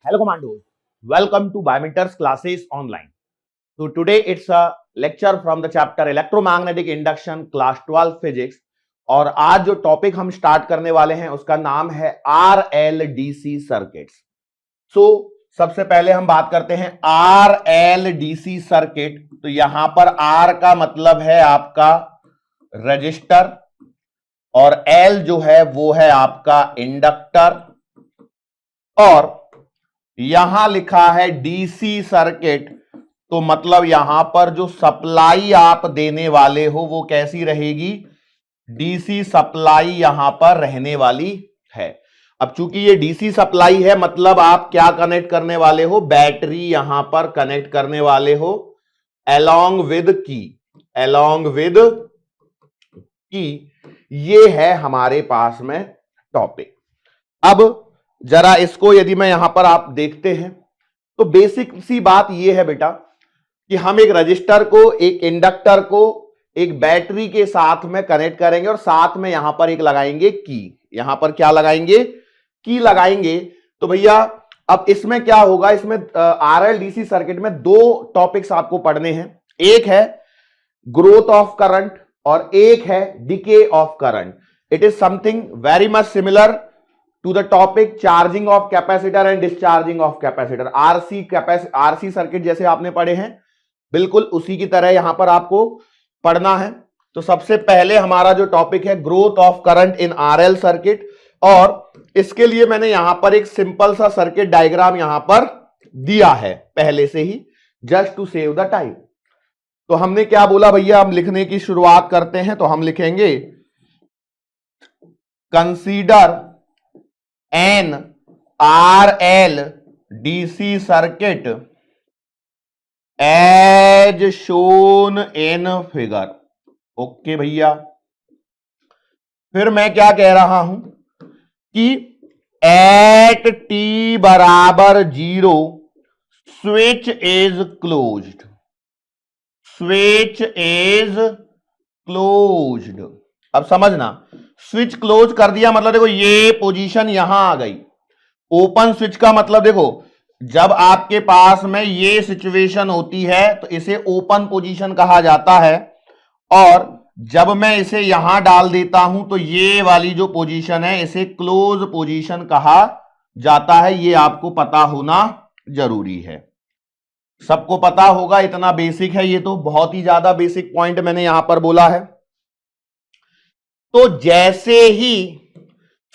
Hello commandos, welcome to Biometers classes online. So today it's a lecture from the chapter Electromagnetic Induction class 12 Physics और आज जो topic हम start करने वाले हैं उसका नाम है RLDC सर्किट्स। सो सबसे पहले हम बात करते हैं RLDC सर्किट। तो यहां पर R का मतलब है आपका रजिस्टर और L जो है वो है आपका इंडक्टर और यहां लिखा है डीसी सर्किट। तो मतलब यहां पर जो सप्लाई आप देने वाले हो वो कैसी रहेगी, डीसी सप्लाई यहां पर रहने वाली है। अब चूंकि ये डीसी सप्लाई है मतलब आप क्या कनेक्ट करने वाले हो, बैटरी यहां पर कनेक्ट करने वाले हो अलोंग विद की। ये है हमारे पास में टॉपिक। अब जरा इसको यदि मैं यहां पर आप देखते हैं तो बेसिक सी बात यह है बेटा कि हम एक रजिस्टर को, एक इंडक्टर को एक बैटरी के साथ में कनेक्ट करेंगे और साथ में यहां पर एक लगाएंगे की। यहां पर क्या लगाएंगे, की लगाएंगे। तो भैया अब इसमें क्या होगा, इसमें आरएलडीसी सर्किट में दो टॉपिक्स आपको पढ़ने हैं। एक है ग्रोथ ऑफ करंट और एक है decay of current. It is something very much similar to the topic charging of capacitor and discharging of capacitor। RC circuit जैसे आपने पढ़े हैं बिल्कुल उसी की तरह यहां पर आपको पढ़ना है। तो सबसे पहले हमारा जो टॉपिक है growth of current in RL circuit, और इसके लिए मैंने यहां पर एक सिंपल सा सर्किट डायग्राम यहां पर दिया है पहले से ही, just to save the time. तो हमने क्या बोला भैया, हम लिखने की शुरुआत करते हैं। तो हम लिखेंगे consider an RL DC circuit as shown in figure. Okay भैया, फिर मैं क्या कह रहा हूं कि एट टी बराबर 0 switch is closed. Switch is closed. अब समझना, स्विच क्लोज कर दिया मतलब देखो ये पोजीशन यहां आ गई। ओपन स्विच का मतलब देखो जब आपके पास में ये सिचुएशन होती है तो इसे ओपन पोजीशन कहा जाता है, और जब मैं इसे यहां डाल देता हूं तो ये वाली जो पोजीशन है इसे क्लोज पोजीशन कहा जाता है। ये आपको पता होना जरूरी है, सबको पता होगा, इतना बेसिक है ये। तो बहुत ही ज्यादा बेसिक पॉइंट मैंने यहां पर बोला है। तो जैसे ही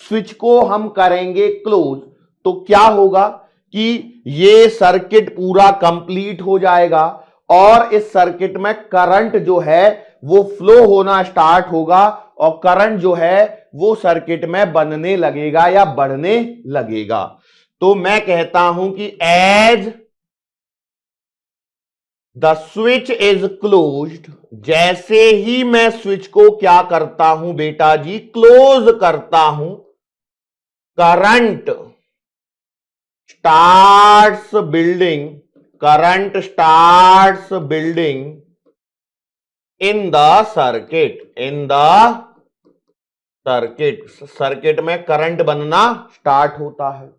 स्विच को हम करेंगे क्लोज तो क्या होगा कि ये सर्किट पूरा कंप्लीट हो जाएगा और इस सर्किट में करंट जो है वो फ्लो होना स्टार्ट होगा और करंट जो है वो सर्किट में बनने लगेगा या बढ़ने लगेगा। तो मैं कहता हूं कि as the switch is closed, जैसे ही मैं स्विच को क्या करता हूं बेटा जी, क्लोज करता हूं, current starts building, current starts building in the circuit, circuit में करंट बनना स्टार्ट होता है।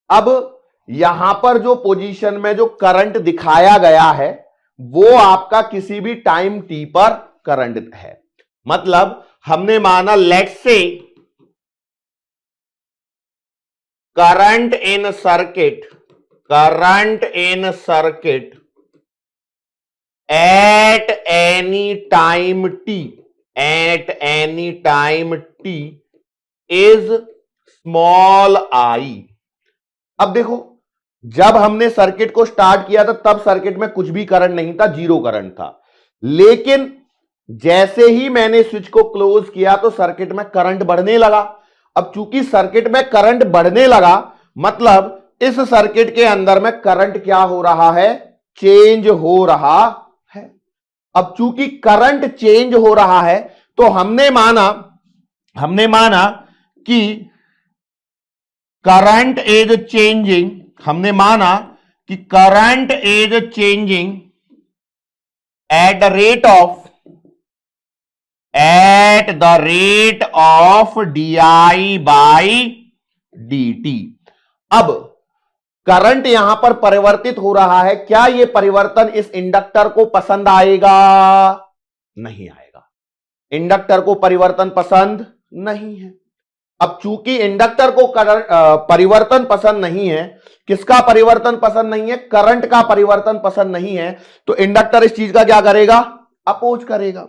अब यहां पर जो पोजीशन में जो करंट दिखाया गया है वो आपका किसी भी टाइम टी पर करंट है। मतलब हमने माना let's say current in circuit at any time T is small I. अब देखो जब हमने सर्किट को स्टार्ट किया था तब सर्किट में कुछ भी करंट नहीं था, जीरो करंट था। लेकिन जैसे ही मैंने स्विच को क्लोज किया तो सर्किट में करंट बढ़ने लगा। अब चूंकि सर्किट में करंट बढ़ने लगा मतलब इस सर्किट के अंदर में करंट क्या हो रहा है, चेंज हो रहा है। अब चूंकि करंट चेंज हो रहा है तो हमने माना कि करंट इज चेंजिंग, हमने माना कि current is changing at the rate of di by dt। अब करंट यहां पर परिवर्तित हो रहा है, क्या यह परिवर्तन इस इंडक्टर को पसंद आएगा? नहीं आएगा। इंडक्टर को परिवर्तन पसंद नहीं है। अब चूंकि इंडक्टर को परिवर्तन पसंद नहीं है, किसका परिवर्तन पसंद नहीं है? करंट का परिवर्तन पसंद नहीं है, तो इंडक्टर इस चीज का क्या करेगा? अपोज करेगा।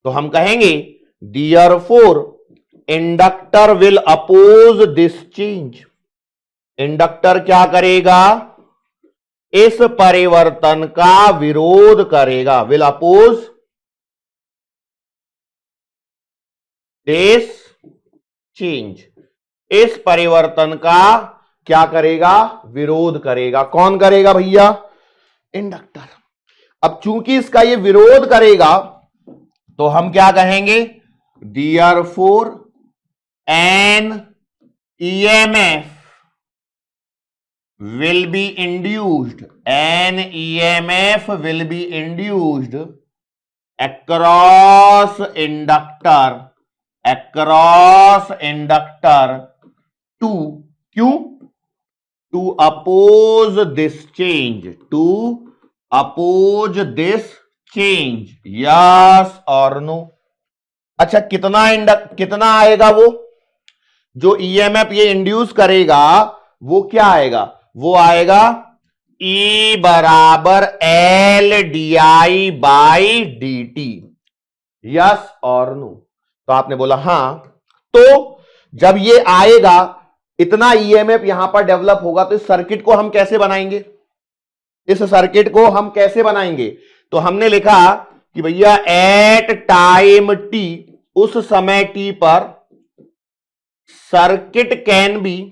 तो हम कहेंगे Therefore inductor will oppose this change. Inductor क्या करेगा? इस परिवर्तन का विरोध करेगा। Will oppose this change. इस परिवर्तन का क्या करेगा? विरोध करेगा। कौन करेगा भैया? इंडक्टर। अब चूंकि इसका ये विरोध करेगा, तो हम क्या कहेंगे? Therefore an EMF will be induced. An EMF will be induced across inductor to क्यों? To oppose this change. To oppose this change. Yes or no? अच्छा, कितना आएगा? वो जो ईएमएफ ये इंड्यूस करेगा वो क्या आएगा? वो आएगा E बराबर L D I by D T. Yes और नो? तो आपने बोला हां। तो जब ये आएगा, इतना ईएमएफ यहां पर डेवलप होगा, तो इस सर्किट को हम कैसे बनाएंगे? इस सर्किट को हम कैसे बनाएंगे? तो हमने लिखा कि भैया एट टाइम टी, उस समय टी पर circuit can be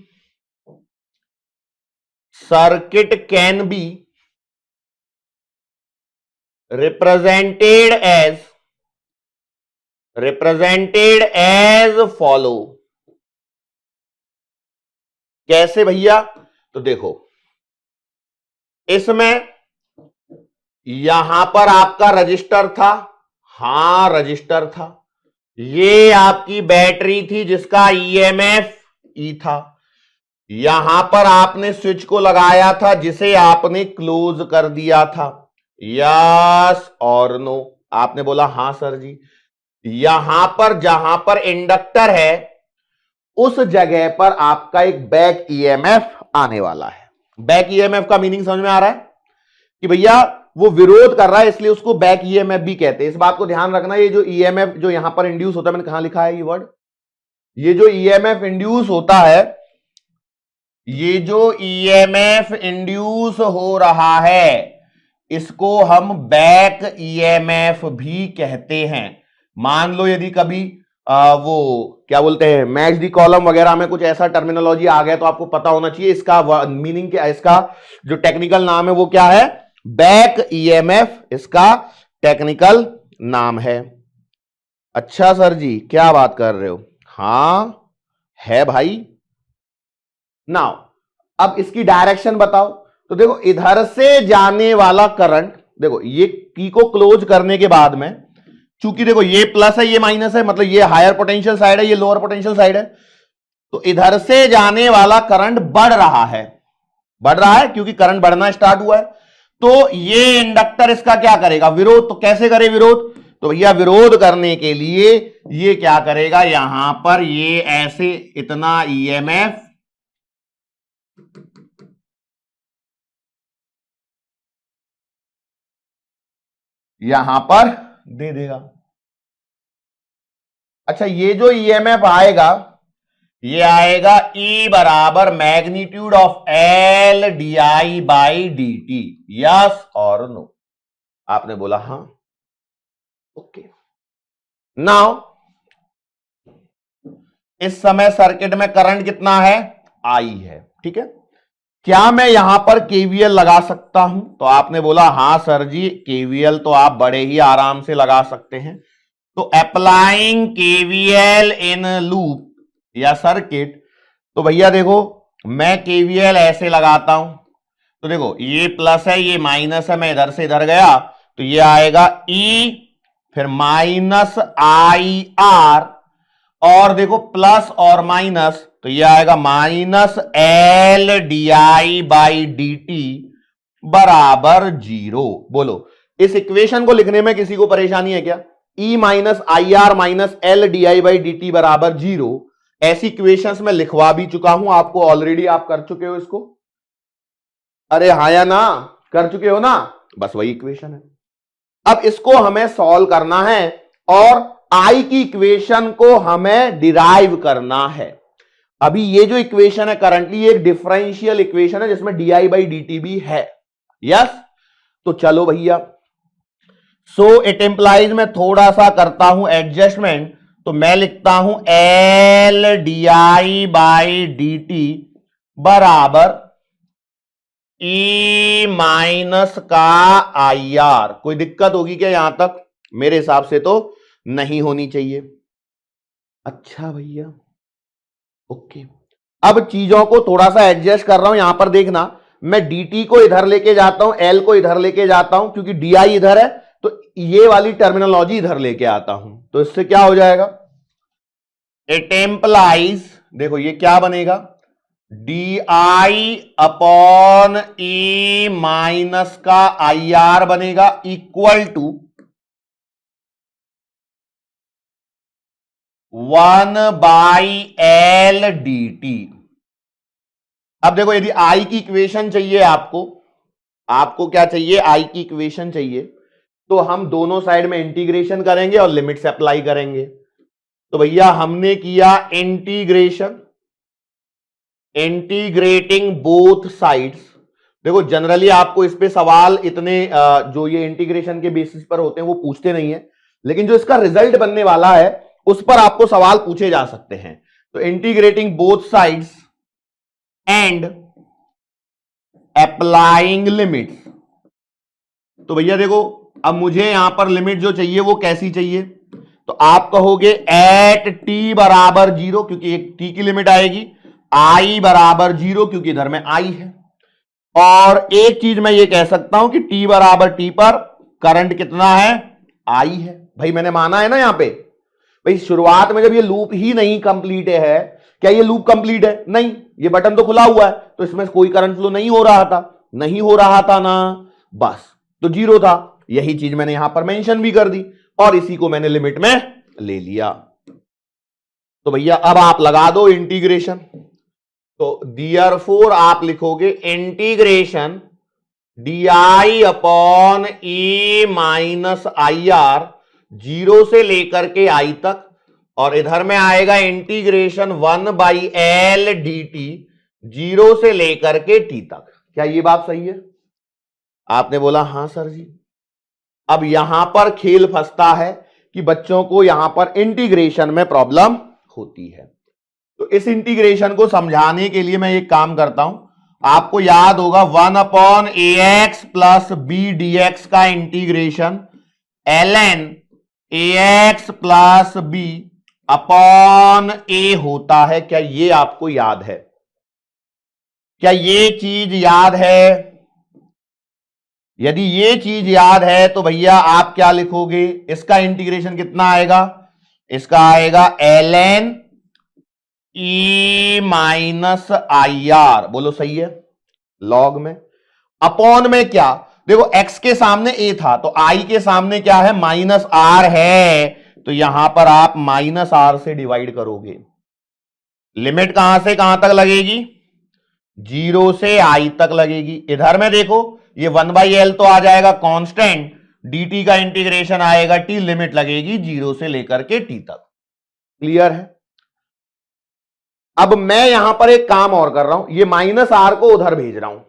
represented as follow. कैसे भैया? तो देखो, इसमें यहां पर आपका रजिस्टर था। हां, रजिस्टर था। ये आपकी बैटरी थी जिसका ईएमएफ ई था। यहां पर आपने स्विच को लगाया था जिसे आपने क्लोज कर दिया था। यस और नो? आपने बोला हां सर जी। यहां पर जहां पर इंडक्टर है, उस जगह पर आपका एक बैक ईएमएफ आने वाला है। बैक ईएमएफ का मीनिंग समझ में आ रहा है कि भैया वो विरोध कर रहा है, इसलिए उसको बैक ईएमएफ भी कहते हैं। इस बात को ध्यान रखना, ये जो ईएमएफ जो यहां पर इंड्यूस होता है, मैंने कहां लिखा है ये वर्ड? ये जो ईएमएफ इंड्यूस होता है, ये जो ईएमएफ इंड्यूस हो रहा है, इसको हम बैक ईएमएफ भी कहते हैं। मान लो यदि कभी वो क्या बोलते हैं, मैच दी कॉलम वगैरह में कुछ ऐसा टर्मिनोलॉजी आ गया, तो आपको पता होना चाहिए इसका मीनिंग क्या, इसका जो टेक्निकल नाम है वो क्या है? बैक ईएमएफ इसका टेक्निकल नाम है। अच्छा सर जी, क्या बात कर रहे हो? हां है भाई। नाउ अब इसकी डायरेक्शन बताओ। तो देखो, इधर से जाने वाला करंट, देखो ये की को क्लोज करने के बाद में, चूंकि देखो ये प्लस है ये माइनस है, मतलब ये हायर पोटेंशियल साइड है, ये लोअर पोटेंशियल साइड है, तो इधर से जाने वाला करंट बढ़ रहा है क्योंकि करंट बढ़ना स्टार्ट हुआ है। तो ये इंडक्टर इसका क्या करेगा? विरोध। तो कैसे करे विरोध? तो भैया विरोध करने के लिए ये क्या करेगा? यहां पर ये ऐसे इतना ईएमएफ यहां पर दे देगा। अच्छा, ये जो ईएमएफ आएगा, ये आएगा E बराबर magnitude of L D I by D T. Yes और नो? आपने बोला हां। ओके। नाउ इस समय सर्किट में करंट कितना है? I है। ठीक है। क्या मैं यहां पर केवीएल लगा सकता हूं? तो आपने बोला हां सर जी, केवीएल तो आप बड़े ही आराम से लगा सकते हैं। तो अप्लाइंग केवीएल इन लूप या सर्किट, तो भैया देखो मैं केवीएल ऐसे लगाता हूं। तो देखो ये प्लस है ये माइनस है, मैं इधर से इधर गया तो ये आएगा E फिर माइनस आई आर, और देखो प्लस और माइनस तो ये आएगा minus L D I by D T बराबर 0। बोलो, इस इक्वेशन को लिखने में किसी को परेशानी है क्या? E minus I R minus L D I by D T बराबर 0, ऐसी इक्वेशंस में लिखवा भी चुका हूं आपको ऑलरेडी, आप कर चुके हो इसको। अरे हाँ या ना, कर चुके हो ना? बस वही इक्वेशन है। अब इसको हमें सॉल्व करना है और आई की इक्वेशन को हमें डिराइव करना है। अभी ये जो इक्वेशन है करंटली एक डिफरेंशियल इक्वेशन है जिसमें D I by D T भी है। यस, तो चलो भैया, सो इट इंप्लाइज में थोड़ा सा करता हूं एडजस्टमेंट, तो मैं लिखता हूं L D I by D T बराबर ई माइनस का आई आर। कोई दिक्कत होगी क्या यहां तक? मेरे हिसाब से तो नहीं होनी चाहिए। अच्छा भैया, ओके। अब चीजों को थोड़ा सा एडजस्ट कर रहा हूं, यहां पर देखना, मैं dt को इधर लेके जाता हूं, l को इधर लेके जाता हूं, क्योंकि di इधर है तो ये वाली टर्मिनोलॉजी इधर लेके आता हूं। तो इससे क्या हो जाएगा? इट एम्प्लाइज, देखो ये क्या बनेगा, D I upon E minus का आई आर बनेगा equal to 1 by L D T. अब देखो, यदि आई की इक्वेशन चाहिए आपको क्या चाहिए? आई की इक्वेशन चाहिए, तो हम दोनों साइड में इंटीग्रेशन करेंगे और लिमिट्स अप्लाई करेंगे। तो भैया हमने किया इंटीग्रेशन, इंटीग्रेटिंग बोथ साइड्स। देखो जनरली आपको इस पे सवाल इतने जो ये इंटीग्रेशन के बेसिस पर होते हैं वो पूछते नहीं है, लेकिन जो इसका रिजल्ट बनने वाला है उस पर आपको सवाल पूछे जा सकते हैं। तो integrating both sides and applying limits. तो भैया देखो, अब मुझे यहां पर लिमिट जो चाहिए वो कैसी चाहिए? तो आप कहोगे एट टी बराबर 0, क्योंकि एक टी की लिमिट आएगी, आई बराबर 0 क्योंकि इधर में आई है, और एक चीज मैं ये कह सकता हूं कि टी बराबर टी पर करंट कितना है? आई है। भाई मैंने माना है ना यहां पे? भाई शुरुआत में जब ये लूप ही नहीं कंप्लीट है, क्या ये लूप कंप्लीट है? नहीं, ये बटन तो खुला हुआ है, तो इसमें कोई करंट फ्लो नहीं हो रहा था, नहीं हो रहा था ना, बस तो 0 था। यही चीज मैंने यहां पर मेंशन भी कर दी और इसी को मैंने लिमिट में ले लिया। तो भैया अब आप लगा दो इंटीग्रेशन, तो देयरफॉर आप लिखोगे integration D I upon E minus I are 0 से लेकर के आई तक, और इधर में आएगा integration 1 by L D T 0 से लेकर के टी तक। क्या ये बात सही है? आपने बोला हां सर जी। अब यहां पर खेल फंसता है कि बच्चों को यहां पर इंटीग्रेशन में प्रॉब्लम होती है। तो इस इंटीग्रेशन को समझाने के लिए मैं एक काम करता हूं, आपको याद होगा 1 upon A X plus B D X का integration ln A X plus B upon A होता है। क्या ये आपको याद है? क्या ये चीज याद है? यदि ये चीज याद है तो भैया आप क्या लिखोगे? इसका इंटीग्रेशन कितना आएगा? इसका आएगा ln E minus I are. बोलो सही है? लॉग में, अपॉन में क्या? देखो x के सामने a था तो i के सामने क्या है? माइनस आर है, तो यहां पर आप माइनस आर से डिवाइड करोगे। लिमिट कहां से कहां तक लगेगी? 0 से i तक लगेगी। इधर में देखो ये 1 बाई एल तो आ जाएगा कांस्टेंट, dt का इंटीग्रेशन आएगा t, लिमिट लगेगी 0 से लेकर के t तक। क्लियर है? अब मैं यहां पर एक काम और कर रहा हूं, ये माइनस आर को उधर भेज रहा हूं,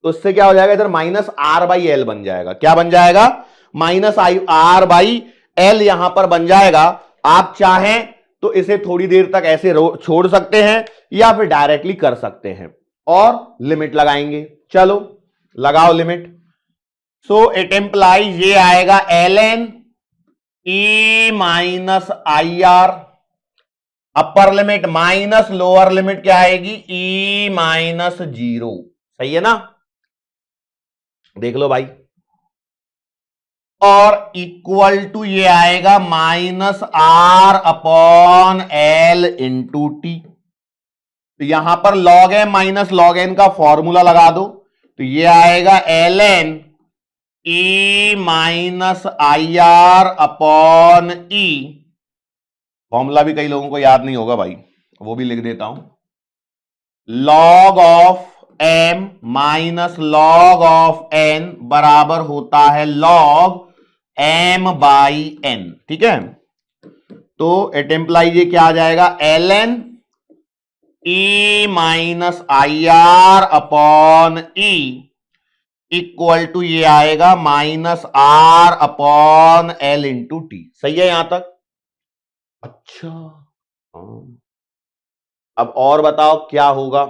तो इससे क्या हो जाएगा? इधर माइनस आर बाई एल बन जाएगा। क्या बन जाएगा? माइनस आर बाई एल यहां पर बन जाएगा। आप चाहें तो इसे थोड़ी देर तक ऐसे छोड़ सकते हैं या फिर डायरेक्टली कर सकते हैं और लिमिट लगाएंगे। चलो लगाओ लिमिट। सो इट इंप्लाइज ये आएगा ln E minus I are, upper limit minus lower limit क्या आएगी? E minus 0। सही है ना? देख लो भाई, और इक्वल टू ये आएगा minus R upon L into T. तो यहां पर log m माइनस log n का फॉर्मूला लगा दो, तो ये आएगा ln e minus I R upon E. Formula भी कई लोगों को याद नहीं होगा भाई, वो भी लिख देता हूं। log ऑफ m माइनस log ऑफ n बराबर होता है log m बाई n। ठीक है, तो इट इंप्लाइज ये क्या आ जाएगा, ln e minus I R upon E equal to ये आएगा minus R upon L into T. सही है यहां तक? अच्छा, अब और बताओ क्या होगा।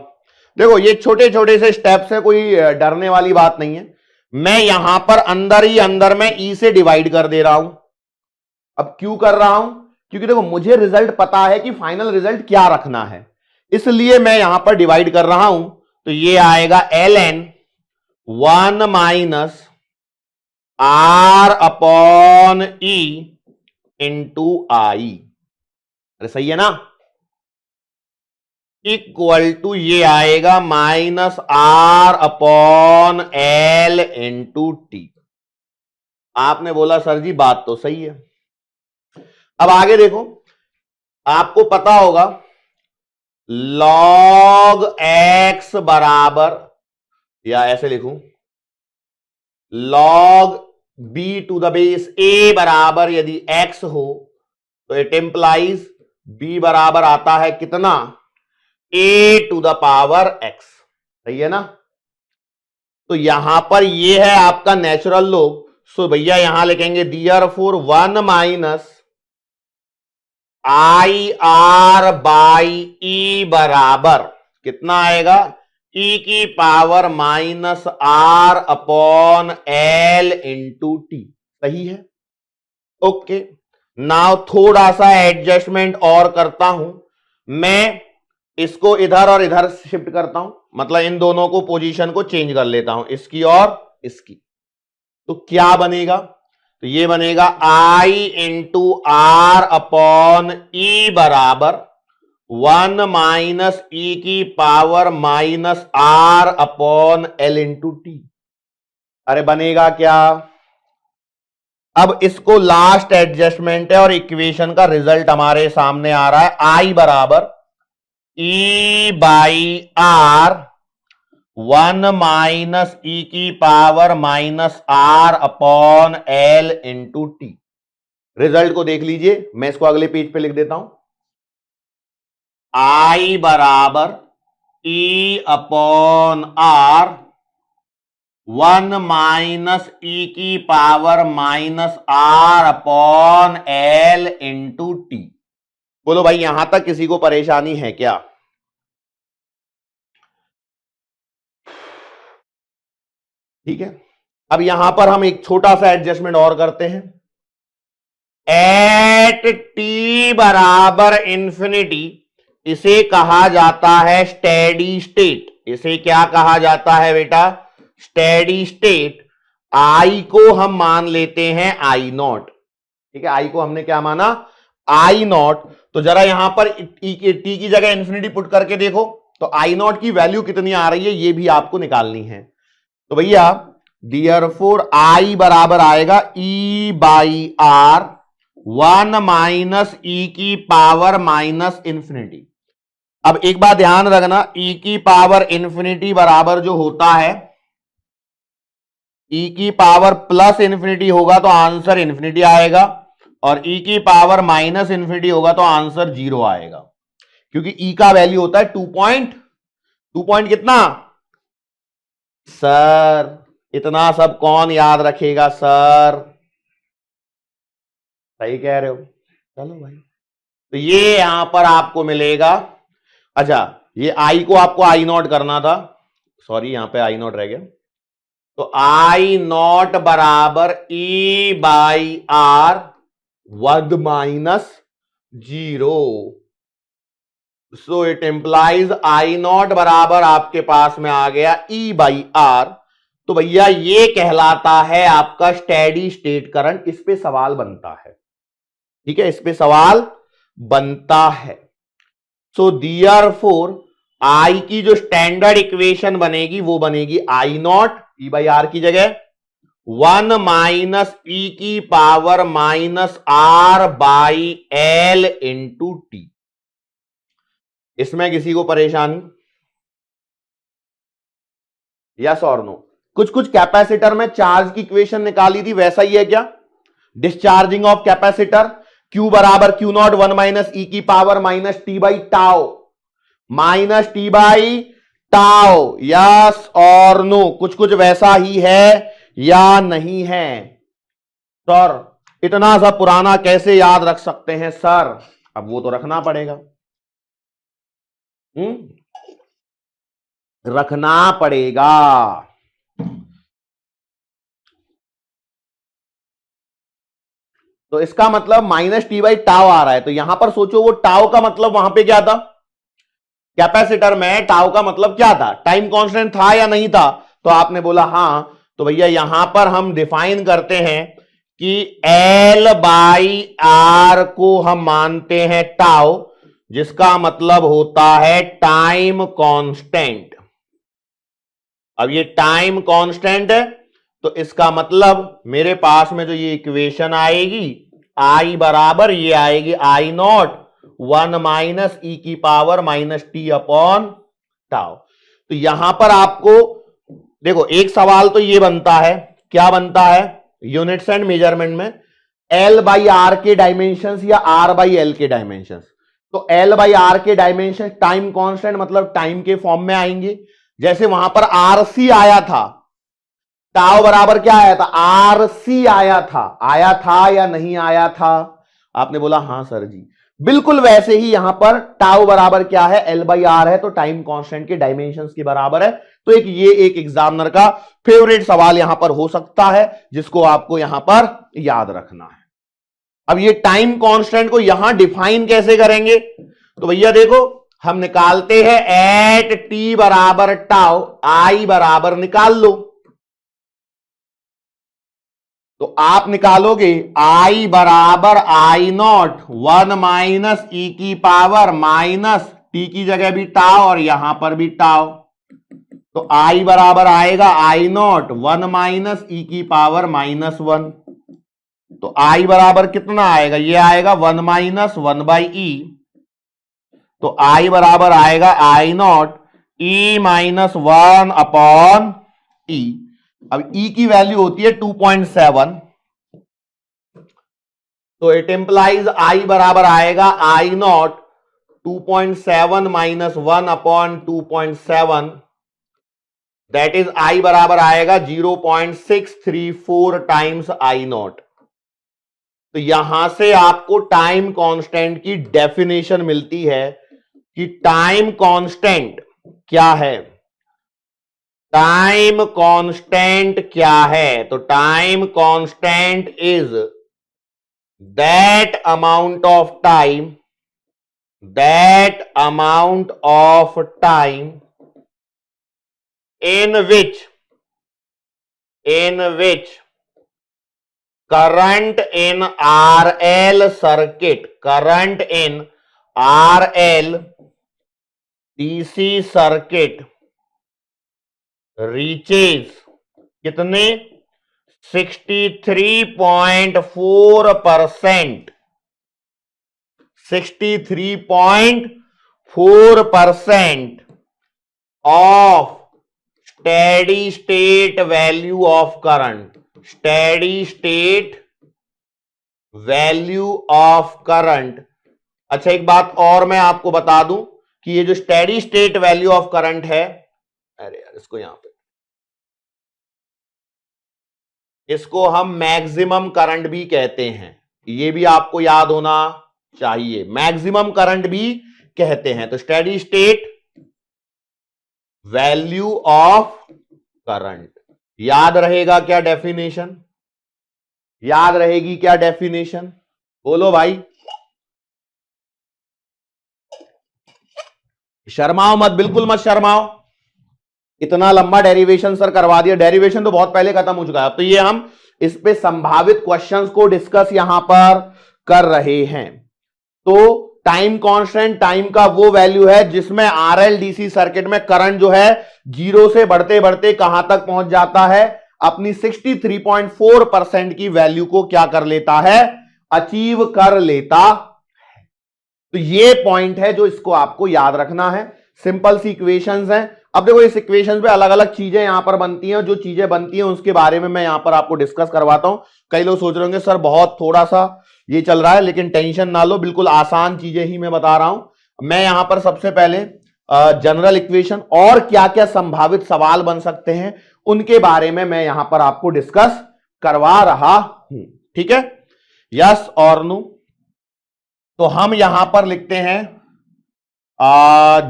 देखो ये छोटे छोटे से स्टेप्स है, कोई डरने वाली बात नहीं है। मैं यहां पर अंदर ही अंदर में ई से डिवाइड कर दे रहा हूं। अब क्यों कर रहा हूं? क्योंकि देखो मुझे रिजल्ट पता है कि फाइनल रिजल्ट क्या रखना है, इसलिए मैं यहां पर डिवाइड कर रहा हूं। तो ये आएगा ln 1 minus R upon E into I. अरे सही है ना? इक्वल टू ये आएगा minus R upon L into T. आपने बोला सर जी बात तो सही है। अब आगे देखो, आपको पता होगा log x बराबर, या ऐसे लिखूं, log b to the base a बराबर यदि x हो तो इट इंप्लाइज b बराबर आता है कितना, a to the power x। सही है ना? तो यहां पर ये है आपका नेचुरल लॉग। सो भैया यहां लिखेंगे therefore 1 minus I R by E बराबर कितना आएगा, ई की power minus R upon L into T. सही है? ओके, नाउ थोड़ा सा एडजस्टमेंट और करता हूं। मैं इसको इधर और इधर शिफ्ट करता हूं, मतलब इन दोनों को पोजीशन को चेंज कर लेता हूं, इसकी और इसकी। तो क्या बनेगा? तो ये बनेगा I into R upon E बराबर 1 माइनस ई की power minus R upon L into T. अरे बनेगा क्या? अब इसको लास्ट एडजस्टमेंट है और इक्वेशन का रिजल्ट हमारे सामने आ रहा है। आई बराबर E by R 1 minus E की power minus R upon L into T. Result को देख लीजिए, मैं इसको अगले पेज पे लिख देता हूं। आई बराबर E upon R 1 minus E की power minus R upon L into T. बोलो भाई यहां तक किसी को परेशानी है क्या? ठीक है, अब यहां पर हम एक छोटा सा एडजस्टमेंट और करते हैं। एट टी बराबर इंफिनिटी इसे कहा जाता है स्टेडी स्टेट। इसे क्या कहा जाता है बेटा? Steady state. आई को हम मान लेते हैं आई नॉट। ठीक है, आई को हमने क्या माना? आई नॉट। तो जरा यहां पर टी की जगह इंफिनिटी पुट करके देखो, तो आई नॉट की वैल्यू कितनी आ रही है ये भी आपको निकालनी है। तो भैया देयरफॉर आई बराबर आएगा ई बाई आर 1 माइनस ई की पावर माइनस इंफिनिटी। अब एक बात ध्यान रखना, ई की पावर इंफिनिटी बराबर जो होता है, ई की पावर प्लस इंफिनिटी होगा तो आंसर इंफिनिटी आएगा, और ई की पावर माइनस इंफिनिटी होगा तो आंसर 0 आएगा। क्योंकि ई का वैल्यू होता है 2 पॉइंट कितना? सर इतना सब कौन याद रखेगा सर? सही कह रहे हो। चलो भाई, तो ये यहां पर आपको मिलेगा। अच्छा, ये आई को आपको आई नॉट करना था, सॉरी यहां पे आई नॉट रह गया। तो आई नॉट बराबर E by R 1 minus 0। So it implies I not बराबर आपके पास में आ गया ई बाई आर। तो भैया ये कहलाता है आपका स्टेडी स्टेट करंट। इस पे सवाल बनता है। ठीक है, इस पे सवाल बनता है। सो देयरफॉर आई की जो स्टैंडर्ड इक्वेशन बनेगी वो बनेगी I not E by R की जगह 1 माइनस ई की power minus R by L into T. इसमें किसी को परेशानी? यस और नो? कुछ कुछ कैपेसिटर में चार्ज की इक्वेशन निकाली थी, वैसा ही है क्या? डिस्चार्जिंग ऑफ कैपेसिटर Q बराबर Q नॉट 1 माइनस ई की power minus T by tau, minus T by tau. Yes और नो? कुछ कुछ वैसा ही है या नहीं है? सर इतना सा पुराना कैसे याद रख सकते हैं सर? अब वो तो रखना पड़ेगा, रखना पड़ेगा। तो इसका मतलब माइनस टी बाई टाउ आ रहा है, तो यहां पर सोचो वो टाउ का मतलब वहां पे क्या था? कैपेसिटर में टाउ का मतलब क्या था? टाइम कांस्टेंट था या नहीं था? तो आपने बोला हां। तो भैया यहां पर हम डिफाइन करते हैं कि एल बाई आर को हम मानते हैं टाउ, जिसका मतलब होता है टाइम कांस्टेंट। अब ये टाइम कांस्टेंट है तो इसका मतलब मेरे पास में जो ये इक्वेशन आएगी आई बराबर ये आएगी आई नॉट 1 माइनस ई की power minus T upon tau. तो यहां पर आपको देखो एक सवाल तो ये बनता है, क्या बनता है यूनिट्स एंड मेजरमेंट में? एल बाई आर के डायमेंशंस या आर बाई एल के डायमेंशंस। तो एल बाई आर के डायमेंशन टाइम कांस्टेंट मतलब टाइम के फॉर्म में आएंगे। जैसे वहां पर आरसी आया था, टाउ बराबर क्या आया था? आरसी आया था या नहीं आया था? आपने बोला हां सर जी। बिल्कुल वैसे ही यहां पर टाउ बराबर क्या है? एल बाई आर है, तो टाइम कांस्टेंट के डायमेंशंस के बराबर है। तो एक एग्जामिनर का फेवरेट सवाल यहां पर हो सकता है, जिसको आपको यहां पर याद रखना है। अब ये टाइम कांस्टेंट को यहां डिफाइन कैसे करेंगे? तो भैया देखो हम निकालते हैं एट टी बराबर टाउ, आई बराबर निकाल लो। तो आप निकालोगे आई बराबर आई नॉट 1 माइनस ई की पावर माइनस टी की जगह भी टाउ और यहां पर भी टाउ। तो आई बराबर आएगा आई नॉट 1 माइनस ई की पावर माइनस 1। तो आई बराबर कितना आएगा? ये आएगा 1 माइनस 1 बाई ई। तो आई बराबर आएगा आई नॉट ई माइनस 1 अपॉन ई। अब ई की वैल्यू होती है 2.7, तो इट इंप्लाइज आई बराबर आएगा आई nought 2.7 minus 1 upon 2.7, that is आई बराबर आएगा 0.634 टाइम्स आई नॉट। तो यहां से आपको टाइम कांस्टेंट की डेफिनेशन मिलती है कि टाइम कांस्टेंट क्या है। टाइम कांस्टेंट क्या है? तो time constant is that amount of time in which current in RL DC circuit reaches कितने? 63.4%, 63.4% of steady state value of current, steady state value of current। अच्छा एक बात और मैं आपको बता दूं कि ये जो steady state value of current है, अरे यार इसको यहां पे, इसको हम मैक्सिमम करंट भी कहते हैं, ये भी आपको याद होना चाहिए। मैक्सिमम करंट भी कहते हैं। तो steady state value of current याद रहेगा क्या डेफिनेशन? याद रहेगी क्या डेफिनेशन? बोलो भाई, शर्माओ मत, बिल्कुल मत शर्माओ। इतना लंबा डेरिवेशन सर करवा दिया, डेरिवेशन तो बहुत पहले खत्म हो चुका है। तो ये हम इस पे संभावित क्वेश्चंस को डिस्कस यहां पर कर रहे हैं। तो टाइम कांस्टेंट टाइम का वो वैल्यू है जिसमें आरएलडीसी सर्किट में करंट जो है जीरो से बढ़ते बढ़ते कहां तक पहुंच जाता है, अपनी 63.4% की वैल्यू को क्या कर लेता है, अचीव कर लेता है। तो ये पॉइंट है जो इसको आपको याद रखना है। सिंपल सी इक्वेशंस हैं। अब देखो इस इक्वेशंस पे अलग अलग चीजें यहां पर बनती हैं, जो चीजें बनती हैं उसके बारे में मैं यहां पर आपको डिस्कस करवाता हूं। कई लोग सोच रहे होंगे सर बहुत थोड़ा सा ये चल रहा है, लेकिन टेंशन ना लो, बिल्कुल आसान चीजें ही मैं बता रहा हूं। मैं यहां पर सबसे पहले जनरल इक्वेशन और क्या क्या संभावित सवाल बन सकते हैं उनके बारे में मैं यहां पर आपको डिस्कस करवा रहा हूं। ठीक है, यस और नो। तो हम यहां पर लिखते हैं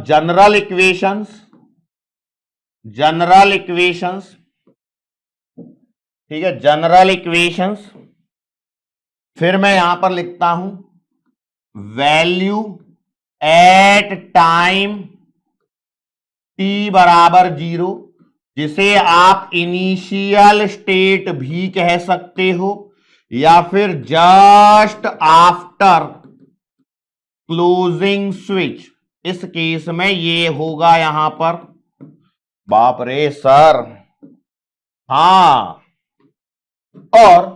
जनरल इक्वेशंस, जनरल इक्वेशंस, ठीक है, जनरल इक्वेशंस। फिर मैं यहां पर लिखता हूं वैल्यू एट टाइम t बराबर 0, जिसे आप इनिशियल स्टेट भी कह सकते हो या फिर जस्ट आफ्टर क्लोजिंग स्विच। इस केस में ये होगा यहां पर, बाप रे सर, हां, और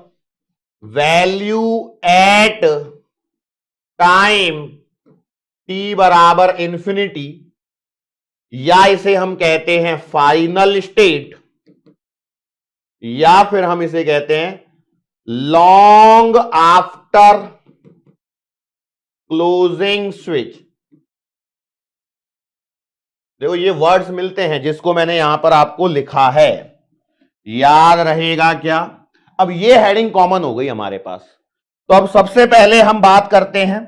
वैल्यू एट टाइम t बराबर इंफिनिटी, या इसे हम कहते हैं फाइनल स्टेट, या फिर हम इसे कहते हैं लॉन्ग आफ्टर क्लोजिंग स्विच। देखो ये वर्ड्स मिलते हैं जिसको मैंने यहां पर आपको लिखा है, याद रहेगा क्या। अब ये हेडिंग कॉमन हो गई हमारे पास। तो अब सबसे पहले हम बात करते हैं,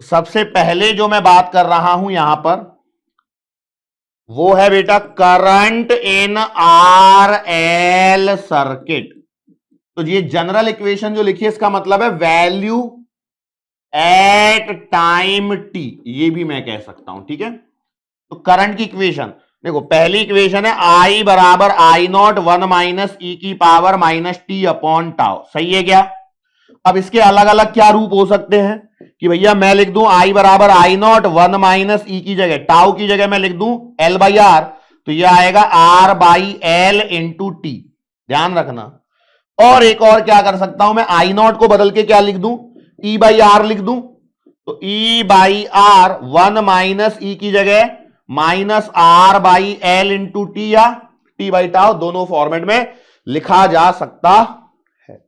सबसे पहले जो मैं बात कर रहा हूं यहां पर वो है बेटा करंट इन आरएल सर्किट। तो ये जनरल इक्वेशन जो लिखी है इसका मतलब है वैल्यू एट टाइम टी, ये भी मैं कह सकता हूं। ठीक है, तो करंट की इक्वेशन देखो, पहली इक्वेशन है आई बराबर आई नॉट 1 माइनस ई की power minus T upon tau. सही है क्या। अब इसके अलग अलग क्या रूप हो सकते हैं कि भैया मैं लिख दूं आई बराबर आई नॉट 1 माइनस ई की जगह टाउ की जगह मैं लिख दूं एल बाई आर, तो यह आएगा R by L into T, ध्यान रखना। और एक और क्या कर सकता हूं मैं, आई नॉट को बदल के क्या लिख दूं, ई बाई आर लिख दूं, तो E by R 1 minus E की जगह minus R by L into T, या टी बाई टाउ, दोनों फॉर्मेट में लिखा जा सकता है।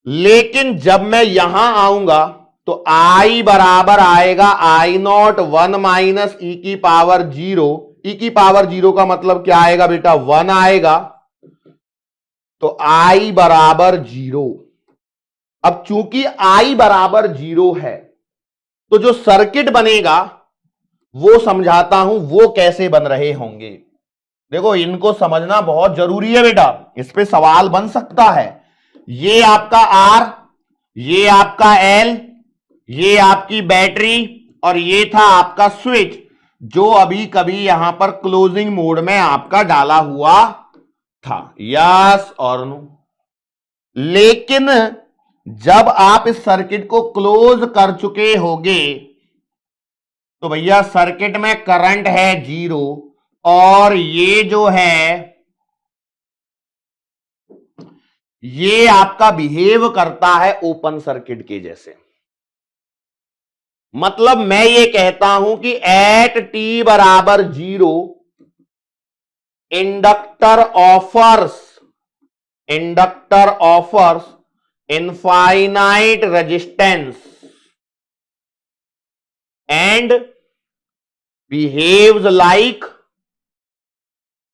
लेकिन जब मैं यहां आऊंगा तो I बराबर आएगा आई नॉट 1 माइनस ई की पावर 0। ई की पावर 0 का मतलब क्या आएगा बेटा, 1 आएगा, तो I बराबर 0। अब चूंकि I बराबर 0 है तो जो सर्किट बनेगा वो समझाता हूं वो कैसे बन रहे होंगे। देखो इनको समझना बहुत जरूरी है बेटा, इस पे सवाल बन सकता है। ये आपका R, ये आपका L, ये आपकी बैटरी और ये था आपका स्विच जो अभी कभी यहां पर क्लोजिंग मोड में आपका डाला हुआ था, यस और नो। लेकिन जब आप इस सर्किट को क्लोज कर चुके होगे तो भैया सर्किट में करंट है 0 और ये जो है ये आपका बिहेव करता है ओपन सर्किट के जैसे। मतलब मैं ये कहता हूं कि एट टी बराबर 0 inductor offers infinite resistance and behaves like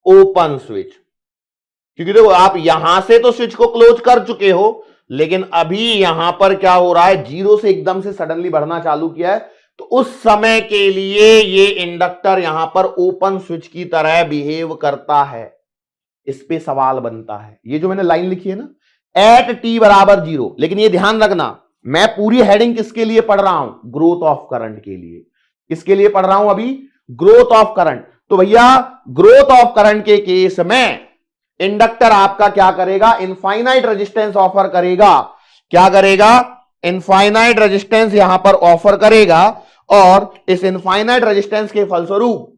open switch. क्योंकि देखो आप यहां से तो स्विच को क्लोज कर चुके हो, लेकिन अभी यहां पर क्या हो रहा है, 0 से एकदम से सडनली बढ़ना चालू किया है, तो उस समय के लिए ये इंडक्टर यहां पर ओपन स्विच की तरह बिहेव करता है। इस पे सवाल बनता है। ये जो मैंने लाइन लिखी है ना, एट टी बराबर 0, लेकिन ये ध्यान रखना मैं पूरी हेडिंग किसके लिए पढ़ रहा हूं, ग्रोथ ऑफ करंट के लिए। किसके लिए पढ़ रहा हूं अभी, ग्रोथ ऑफ करंट। तो भैया ग्रोथ ऑफ करंट के केस में इंडक्टर आपका क्या करेगा, इनफाइनाइट रेजिस्टेंस ऑफर करेगा। क्या करेगा, इनफाइनाइट रेजिस्टेंस यहां पर ऑफर करेगा और इस इनफाइनाइट रेजिस्टेंस के फलस्वरूप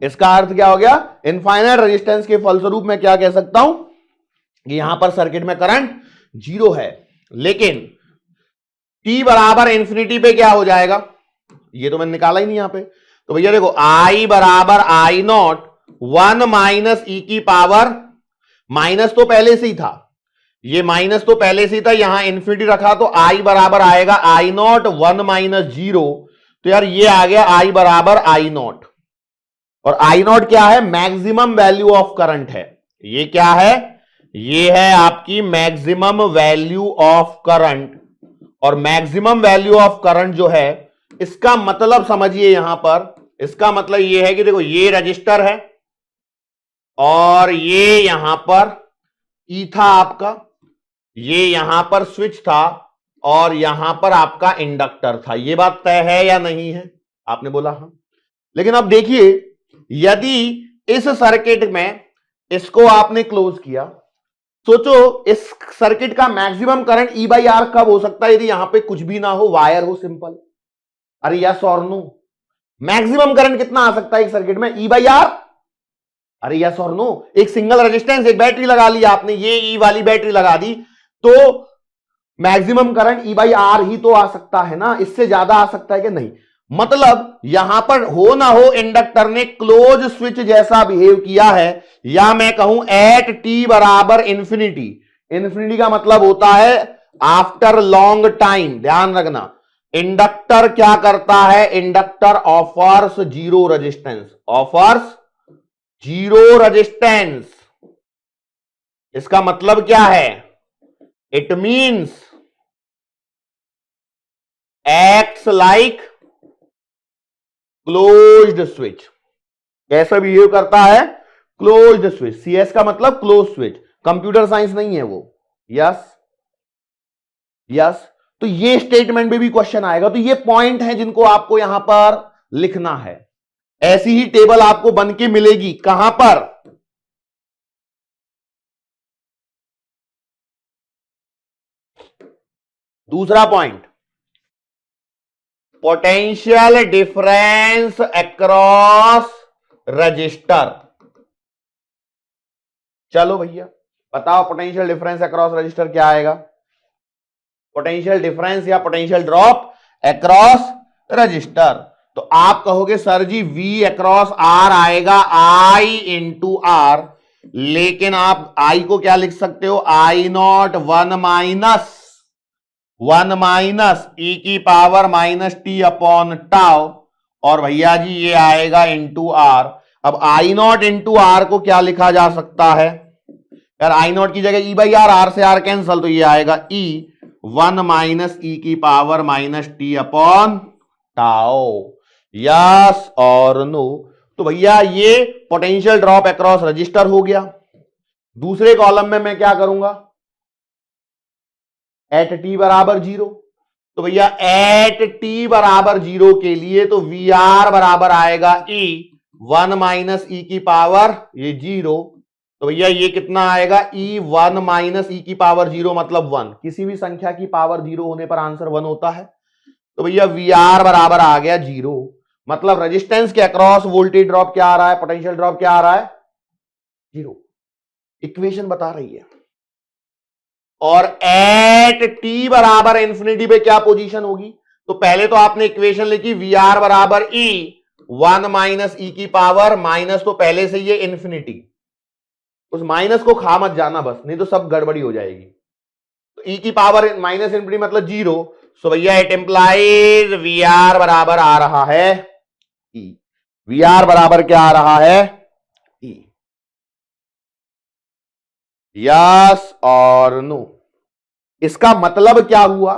इसका अर्थ क्या हो गया, इनफाइनाइट रेजिस्टेंस के फलस्वरूप मैं क्या कह सकता हूं कि यहां पर सर्किट में करंट जीरो है। लेकिन t बराबर इंफिनिटी पे क्या हो जाएगा, ये तो मैंने निकाला ही नहीं यहां पे। तो भैया देखो I बराबर आई नॉट 1 माइनस ई की पावर, माइनस तो पहले से ही था, ये माइनस तो पहले से ही था, यहां इंफिनिटी रखा तो I बराबर आएगा आई नॉट 1 माइनस जीरो। तो यार ये आ गया I बराबर आई नॉट, और आई नॉट क्या है, मैक्सिमम वैल्यू ऑफ करंट है। ये क्या है, ये है आपकी मैक्सिमम वैल्यू ऑफ करंट। और मैक्सिमम वैल्यू ऑफ करंट जो है, इसका मतलब समझिए यहां पर, इसका मतलब ये है कि देखो ये रजिस्टर है और ये यहां पर ई था आपका, ये यहां पर स्विच था और यहां पर आपका इंडक्टर था। ये बात तय है या नहीं है, आपने बोला हाँ। लेकिन अब देखिए, यदि इस सर्किट में इसको आपने क्लोज किया, सोचो इस सर्किट का maximum current E by R कब हो सकता है, यदि यहां पे कुछ भी ना हो, वायर हो सिंपल। अरे यस और नो, मैक्सिमम करंट कितना आ सकता है एक सर्किट में, ई बाई आर। अरे यस और नो, एक सिंगल रेजिस्टेंस, एक बैटरी लगा ली आपने, ये ई वाली बैटरी लगा दी, तो maximum current E by R ही तो आ सकता है ना, इससे ज्यादा आ सकता है कि नहीं। मतलब यहां पर हो ना हो इंडक्टर ने क्लोज स्विच जैसा बिहेव किया है, या मैं कहूं एट टी बराबर इंफिनिटी। इंफिनिटी का मतलब होता है आफ्टर लॉन्ग टाइम। ध्यान रखना, इंडक्टर क्या करता है, inductor offers zero resistance, offers zero resistance. इसका मतलब क्या है, it means acts like closed switch. कैसा बिहेव करता है, क्लोज्ड स्विच। सीएस का मतलब क्लोज स्विच, कंप्यूटर साइंस नहीं है वो। यस यस, तो ये स्टेटमेंट में भी क्वेश्चन आएगा। तो ये पॉइंट है जिनको आपको यहां पर लिखना है। ऐसी ही टेबल आपको बन के मिलेगी कहां पर, दूसरा point, potential difference across register. चलो भैया बताओ, पोटेंशियल डिफरेंस अक्रॉस रजिस्टर क्या आएगा, पोटेंशियल डिफरेंस या पोटेंशियल ड्रॉप अक्रॉस रजिस्टर। तो आप कहोगे सर जी V अक्रॉस R आएगा I इंटू आर, लेकिन आप I को क्या लिख सकते हो, आई नॉट 1 माइनस ई की power minus T upon tau, और भैया जी ये आएगा इंटू आर। अब आई नॉट इंटू आर को क्या लिखा जा सकता है यार, आई नॉट की जगह ई बाई आर, आर से आर कैंसल, तो ये आएगा ई 1 माइनस ई की power minus T upon tau. Yes और नो। तो भैया ये पोटेंशियल ड्रॉप अक्रॉस रजिस्टर हो गया। दूसरे कॉलम में मैं क्या करूंगा, एट टी बराबर जीरो। तो भैया एट टी बराबर जीरो के लिए तो वी आर बराबर आएगा ई 1 माइनस ई की पावर ये जीरो। तो भैया ये कितना आएगा, ई 1 माइनस ई की पावर जीरो मतलब 1। किसी भी संख्या की पावर जीरो होने पर आंसर 1 होता है। तो भैया वी आर बराबर आ गया जीरो, मतलब रेजिस्टेंस के अक्रॉस वोल्टेज ड्रॉप क्या आ रहा है, पोटेंशियल ड्रॉप क्या आ रहा है, जीरो। इक्वेशन बता रही है। और एट टी बराबर इंफिनिटी पे क्या पोजीशन होगी, तो पहले तो आपने इक्वेशन लिखी वी आर बराबर ई 1 माइनस ई की पावर, माइनस तो पहले से ये इंफिनिटी, उस माइनस को खा मत जाना बस, नहीं तो सब गड़बड़ी हो जाएगी। तो ई की पावर माइनस इंफिनिटी मतलब जीरो। सो भैया इट इंप्लाइज वी आर बराबर आ रहा है ई। वी आर बराबर क्या आ रहा है, ई। यस और नो। इसका मतलब क्या हुआ,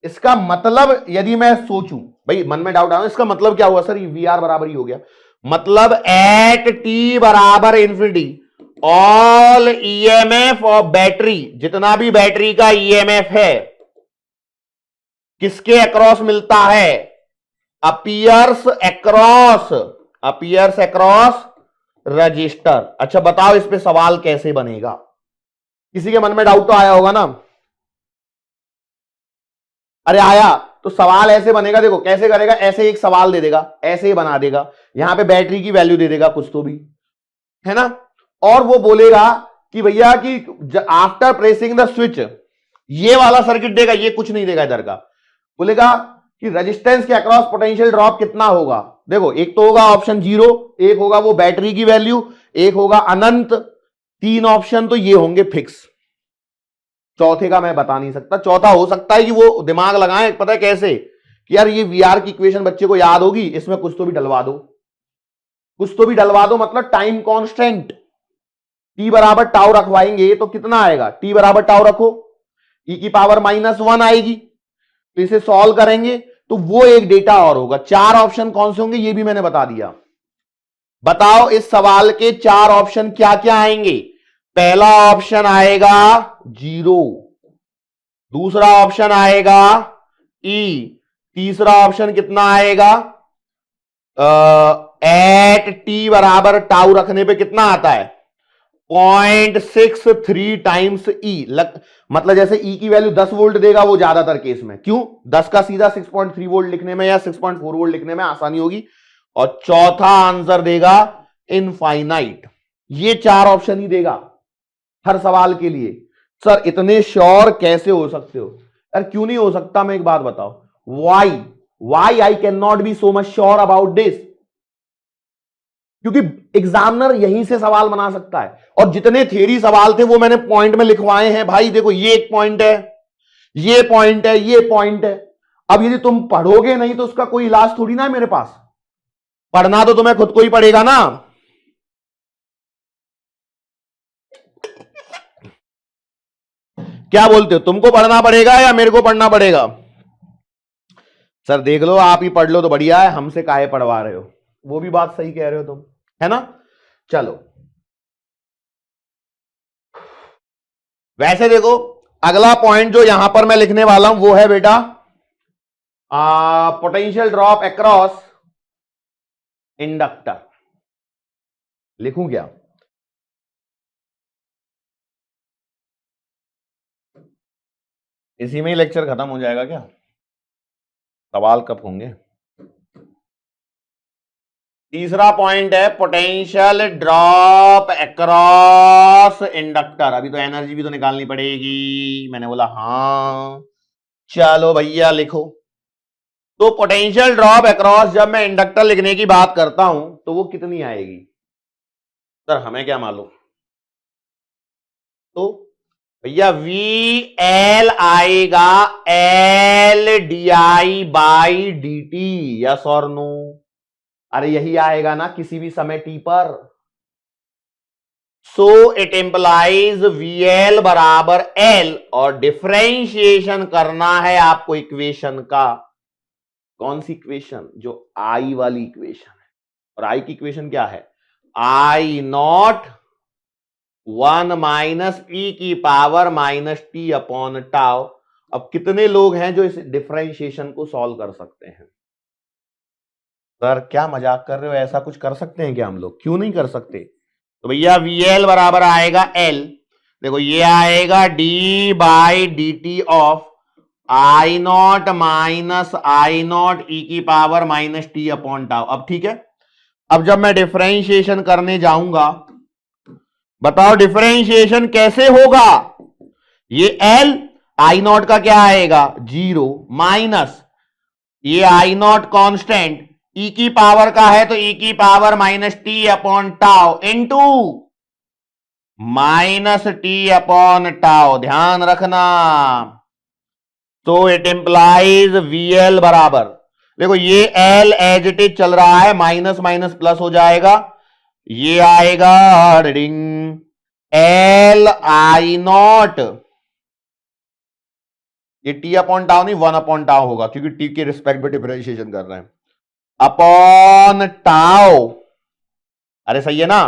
इसका मतलब यदि मैं सोचूं, भाई मन में डाउट आया, इसका मतलब क्या हुआ सर, वी आर बराबर ही हो गया, मतलब एट टी बराबर infinity all EMF of battery, जितना भी बैटरी का ईएमएफ है किसके अक्रॉस मिलता है, अपीयर्स अक्रॉस रजिस्टर। अच्छा बताओ इस पे सवाल कैसे बनेगा, किसी के मन में डाउट तो आया होगा ना? अरे आया तो सवाल ऐसे बनेगा, देखो कैसे करेगा, ऐसे एक सवाल दे देगा, ऐसे ही बना देगा, यहां पे बैटरी की वैल्यू दे देगा कुछ तो भी, है ना, और वो बोलेगा कि भैया कि आफ्टर प्रेसिंग द स्विच, ये वाला सर्किट देगा, ये कुछ नहीं देगा इधर का, बोलेगा कि रेजिस्टेंस के अक्रॉस पोटेंशियल ड्रॉप कितना होगा। देखो एक तो होगा ऑप्शन 0, एक होगा वो बैटरी की वैल्यू, एक होगा अनंत, 3 ऑप्शन तो ये होंगे फिक्स। चौथे का मैं बता नहीं सकता, चौथा हो सकता है कि वो दिमाग लगाएं, पता है कैसे कि यार ये वीआर की इक्वेशन बच्चे को याद होगी, इसमें कुछ तो भी डलवा दो, कुछ तो भी डलवा दो, मतलब टाइम कांस्टेंट टी बराबर टाउ रखवाएंगे तो कितना आएगा, टी बराबर टाउ रखो, ई की पावर -1 आएगी, तो इसे सॉल्व करेंगे तो वो एक डेटा और होगा। 4 ऑप्शन कौन से होंगे ये भी मैंने बता दिया। बताओ इस सवाल के 4 ऑप्शन क्या क्या आएंगे। पहला ऑप्शन आएगा 0, दूसरा ऑप्शन आएगा ई, तीसरा ऑप्शन कितना आएगा, एट टी बराबर टाउ रखने पे कितना आता है 0.63 टाइम्स ई, मतलब जैसे ई की वैल्यू 10 वोल्ट देगा वो ज्यादातर केस में, क्यों 10 का सीधा 6.3 वोल्ट लिखने में या 6.4 वोल्ट लिखने में आसानी होगी, और चौथा आंसर देगा इनफाइनाइट। ये 4 ऑप्शन ही देगा हर सवाल के लिए। सर इतने श्योर कैसे हो सकते हो? यार क्यों नहीं हो सकता, मैं एक बात बताओ, why I can not be so much sure about this, क्योंकि एग्जामिनर यहीं से सवाल बना सकता है, और जितने थियरी सवाल थे वो मैंने पॉइंट में लिखवाए हैं भाई, देखो ये एक पॉइंट है, ये पॉइंट है, ये पॉइंट है। अब यदि तुम पढ़ोगे नहीं तो उसका कोई इलाज थोड़ी ना है मेरे पास, पढ़ना तो तुम्हें खुद को ही पड़ेगा ना। क्या बोलते हो, तुमको पढ़ना पड़ेगा या मेरे को पढ़ना पड़ेगा? सर देख लो आप ही पढ़ लो तो बढ़िया है, हमसे काहे पढ़वा रहे हो, वो भी बात सही कह रहे हो तुम, है ना। चलो वैसे देखो अगला पॉइंट जो यहां पर मैं लिखने वाला हूं वो है बेटा पोटेंशियल ड्रॉप अक्रॉस इंडक्टर। लिखूं क्या? इसी में ही लेक्चर खत्म हो जाएगा क्या? सवाल कब होंगे? तीसरा पॉइंट है पोटेंशियल ड्रॉप अक्रॉस इंडक्टर। अभी तो एनर्जी भी तो निकालनी पड़ेगी, मैंने बोला हाँ, चलो भैया लिखो। तो पोटेंशियल ड्रॉप अक्रॉस जब मैं इंडक्टर लिखने की बात करता हूं तो वो कितनी आएगी? सर हमें क्या मालूम, तो भैया वी एल आएगा L D I by D T, yes और नो? अरे यही आएगा ना किसी भी समय टी पर। सो इट इंप्लाइज वी एल बराबर एल, और डिफरेंशिएशन करना है आपको इक्वेशन का। कौन सी इक्वेशन? जो आई वाली इक्वेशन है, और आई की इक्वेशन क्या है, आई नॉट 1 माइनस ई की power minus T upon tau. अब कितने लोग हैं जो इस डिफरेंशिएशन को सॉल्व कर सकते हैं? सर क्या मजाक कर रहे हो, ऐसा कुछ कर सकते हैं क्या हम लोग? क्यों नहीं कर सकते। तो भैया वी एल बराबर आएगा एल, देखो ये आएगा D by D T of I nought minus I not ई की power minus T upon tau. अब ठीक है, अब जब मैं डिफरेंशिएशन करने जाऊंगा, बताओ डिफरेंशिएशन कैसे होगा। ये एल आई नॉट का क्या आएगा 0 माइनस ये आई नॉट कांस्टेंट, ई की पावर का है तो ई की power minus T upon tau into minus T upon tau, ध्यान रखना। तो इट इंप्लाइज वीएल बराबर, देखो ये एल एज इट इज चल रहा है, माइनस माइनस प्लस हो जाएगा, ये आएगा रीडिंग एल आई नॉट, ये टी अपॉन टाउ नहीं 1 अपॉन टाउ होगा क्योंकि टी के रिस्पेक्ट में डिफरेंशिएशन कर रहे हैं, अपॉन टाउ, अरे सही है ना,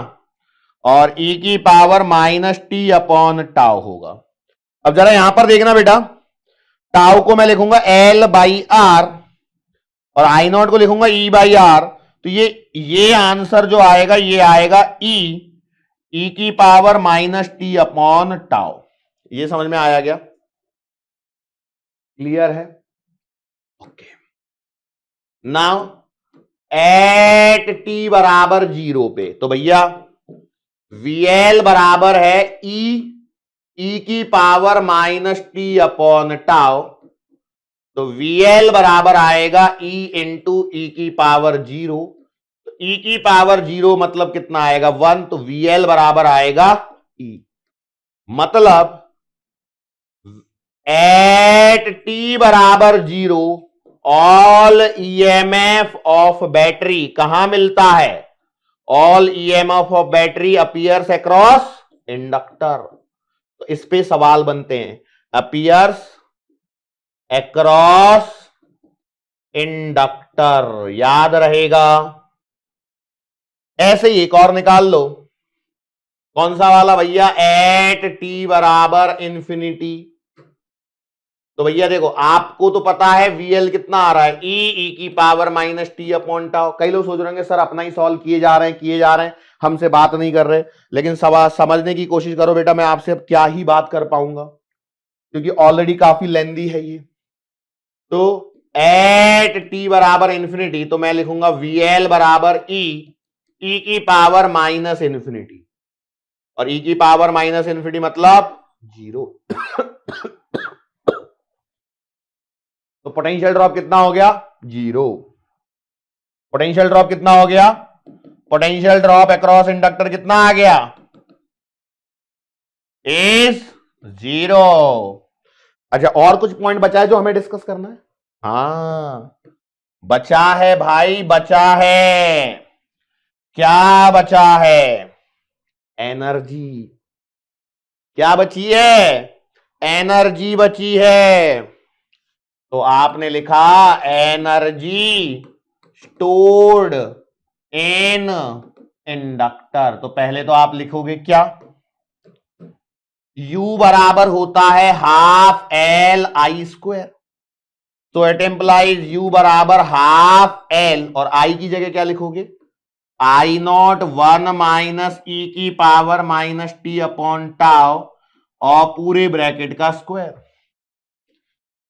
और ई की power minus T upon tau होगा। अब जरा यहां पर देखना बेटा, टाउ को मैं लिखूंगा एल बाई आर और आई नॉट को लिखूंगा ई बाई आर, तो ये आंसर जो आएगा ये आएगा ई की power minus T upon tau. ये समझ में आया क्या? क्लियर है? ओके। नाउ एट टी बराबर 0 पे तो भैया VL बराबर है ई की power minus T upon tau. तो VL बराबर आएगा E इंटू ई की पावर 0। तो E की पावर 0 मतलब कितना आएगा 1। तो VL बराबर आएगा E। मतलब एट टी बराबर 0 ऑल EMF ऑफ बैटरी कहां मिलता है? All EMF of battery appears across inductor. तो इस पे सवाल बनते हैं, अपीयर्स अक्रॉस इंडक्टर, याद रहेगा। ऐसे ही एक और निकाल लो। कौन सा वाला भैया? एट टी बराबर इंफिनिटी। तो भैया देखो, आपको तो पता है VL कितना आ रहा है, ई की power minus T upon tau. कई लोग सोच रहे हैं सर अपना ही सॉल्व किए जा रहे हैं, हमसे बात नहीं कर रहे। लेकिन सवाल समझने की कोशिश करो बेटा, मैं आपसे अब क्या ही बात कर पाऊंगा क्योंकि ऑलरेडी काफी लेंदी है ये। तो एट टी बराबर इंफिनिटी तो मैं लिखूंगा VL बराबर ई की पावर माइनस इंफिनिटी। और ई की पावर माइनस इंफिनिटी मतलब 0। तो पोटेंशियल ड्रॉप कितना हो गया? 0। पोटेंशियल ड्रॉप कितना हो गया? पोटेंशियल ड्रॉप अक्रॉस इंडक्टर कितना आ गया? इज 0। अच्छा, और कुछ पॉइंट बचा है जो हमें डिस्कस करना है? हाँ, बचा है भाई, बचा है। क्या बचा है? एनर्जी। क्या बची है? एनर्जी बची है। तो आपने लिखा एनर्जी स्टोर्ड इन इंडक्टर। तो पहले तो आप लिखोगे क्या? U बराबर होता है हाफ एल आई स्क्वायर। तो इट एम्प्लाइज U बराबर हाफ एल, और I की जगह क्या लिखोगे? I नॉट 1 माइनस ई की power minus T upon tau और पूरे ब्रैकेट का स्क्वायर।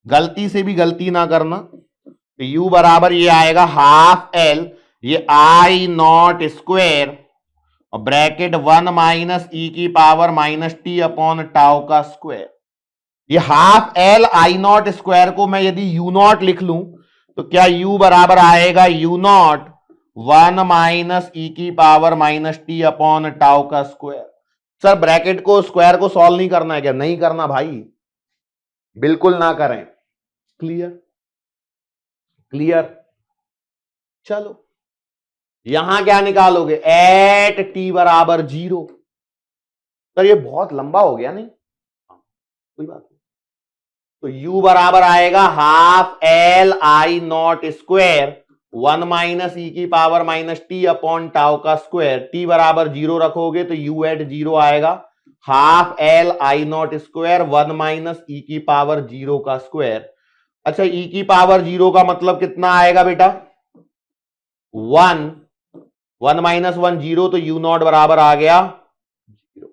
गलती से भी गलती ना करना। तो U बराबर ये आएगा हाफ एल, ये I नॉट स्क्वायर और ब्रैकेट 1 माइनस ई की power minus T upon tau का स्क्वायर। ये half L I not square को मैं यदि यू नॉट लिख लूं तो क्या U बराबर आएगा यू नॉट 1 माइनस ई की power minus T upon tau का स्क्वायर। सर ब्रैकेट को स्क्वायर को सॉल्व नहीं करना है क्या? नहीं करना भाई, बिल्कुल ना करें। क्लियर? क्लियर? चलो, यहां क्या निकालोगे? एट टी बराबर 0। सर ये बहुत लंबा हो गया, नहीं? कोई बात नहीं। तो U बराबर आएगा half L I not square 1 minus E की power minus T upon tau का स्क्वायर। T बराबर 0 रखोगे तो U एट 0 आएगा half L I not square 1 minus E की पावर 0 का स्क्वायर। अच्छा, ई की पावर 0 का मतलब कितना आएगा बेटा? 1 1 माइनस 1 0, तो U नॉट बराबर आ गया 0।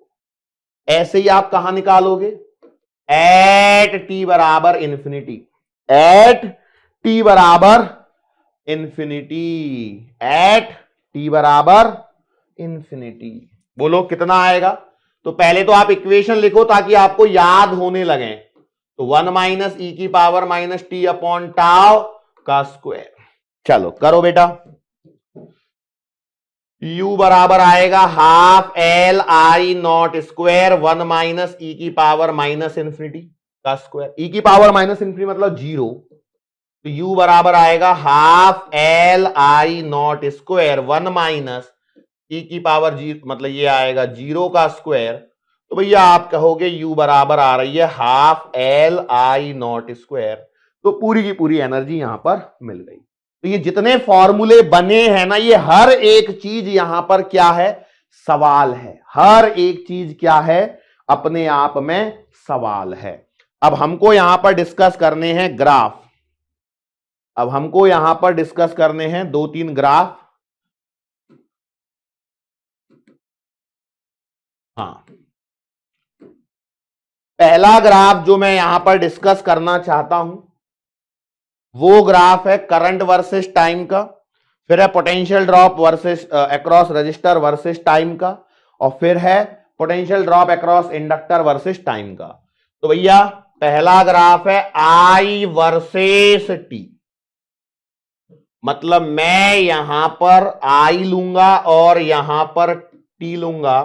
ऐसे ही आप कहां निकालोगे? एट टी बराबर इंफिनिटी। एट टी बराबर इंफिनिटी। एट टी बराबर इंफिनिटी। बोलो कितना आएगा? तो पहले तो आप इक्वेशन लिखो ताकि आपको याद होने लगे। तो 1 माइनस ई की power minus T upon tau का स्क्वायर। चलो करो बेटा। U बराबर आएगा half L I not square 1 minus E की पावर माइनस इंफिनिटी का स्क्वायर। ई की पावर माइनस इंफिनिटी मतलब 0। तो U बराबर आएगा half L I not square 1 minus E की पावर 0 मतलब ये आएगा 0 का स्क्वायर। तो भैया आप कहोगे U बराबर आ रही है half L I not square. तो पूरी की पूरी एनर्जी यहां पर मिल गई। तो ये जितने फॉर्मूले बने हैं ना, ये हर एक चीज यहां पर क्या है? सवाल है। हर एक चीज क्या है? अपने आप में सवाल है। अब हमको यहां पर डिस्कस करने हैं ग्राफ। अब हमको यहां पर डिस्कस करने हैं 2-3 ग्राफ। हाँ, पहला ग्राफ जो मैं यहां पर डिस्कस करना चाहता हूं वो ग्राफ है करंट वर्सेस टाइम का, फिर है potential drop versus across register versus time का, और फिर है potential drop across inductor versus time का। तो भैया पहला ग्राफ है आई वर्सेस टी, मतलब मैं यहां पर आई लूंगा और यहां पर टी लूंगा।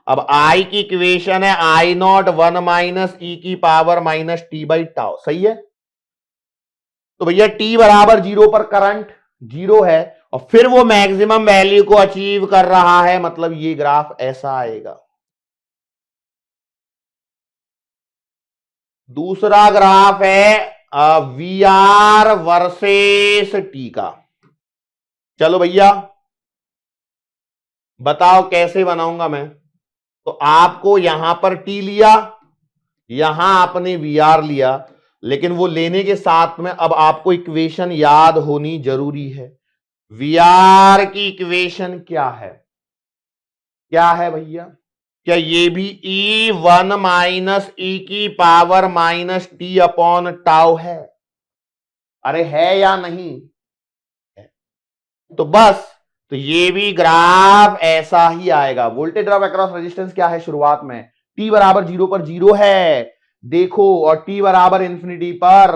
अब आई की इक्वेशन है आई नॉट 1 माइनस ई की power minus T by tau, सही है। तो भैया टी बराबर 0 पर करंट 0 है और फिर वो मैक्सिमम वैल्यू को अचीव कर रहा है, मतलब ये ग्राफ ऐसा आएगा। दूसरा ग्राफ है वी आर वर्सेस टी का। चलो भैया बताओ कैसे बनाऊंगा मैं। तो आपको यहां पर टी लिया, यहां आपने वी आर लिया, लेकिन वो लेने के साथ में अब आपको इक्वेशन याद होनी जरूरी है। वी आर की इक्वेशन क्या है, क्या है भैया? क्या ये भी ई 1 माइनस ई की power minus T upon tau है? अरे है या नहीं है? तो बस, तो ये भी ग्राफ ऐसा ही आएगा। वोल्टेज ड्रॉप अक्रॉस रेजिस्टेंस क्या है शुरुआत में? टी बराबर 0 पर 0 है, देखो, और टी बराबर इंफिनिटी पर,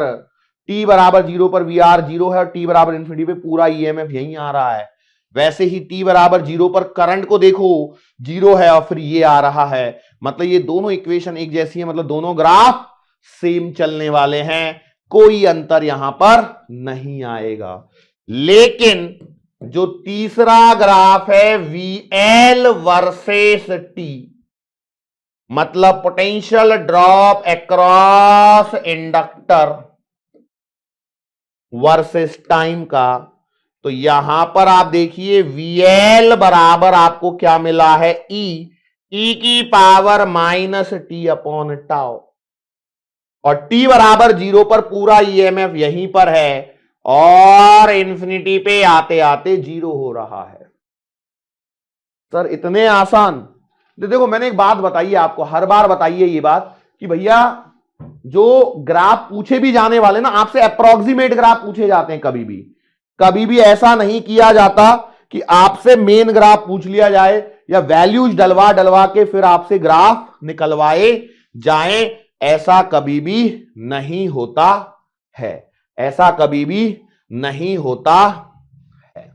टी बराबर 0 पर वी आर 0 है और टी बराबर इंफिनिटी पे पूरा ईएमएफ यहीं आ रहा है। वैसे ही टी बराबर 0 पर करंट को देखो 0 है और फिर ये आ रहा है, मतलब ये दोनों इक्वेशन एक जैसी है, मतलब दोनों ग्राफ सेम चलने वाले हैं, कोई अंतर यहां पर नहीं आएगा। लेकिन जो तीसरा ग्राफ है वी एल वर्सेस टी, मतलब potential drop across inductor versus time का, तो यहां पर आप देखिए वीएल बराबर आपको क्या मिला है? ई की power minus T upon tau, और टी बराबर 0 पर पूरा ईएमएफ यहीं पर है और इंफिनिटी पे आते आते 0 हो रहा है। सर इतने आसान? देखो मैंने एक बात बताई है आपको, हर बार बताइए ये बात कि भैया जो ग्राफ पूछे भी जाने वाले ना आपसे, अप्रोक्सीमेट ग्राफ पूछे जाते हैं, कभी भी ऐसा नहीं किया जाता कि आपसे मेन ग्राफ पूछ लिया जाए या वैल्यूज डलवा डलवा के फिर आपसे ग्राफ निकलवाए जाएं, ऐसा कभी भी नहीं होता है, ऐसा कभी भी नहीं होता है।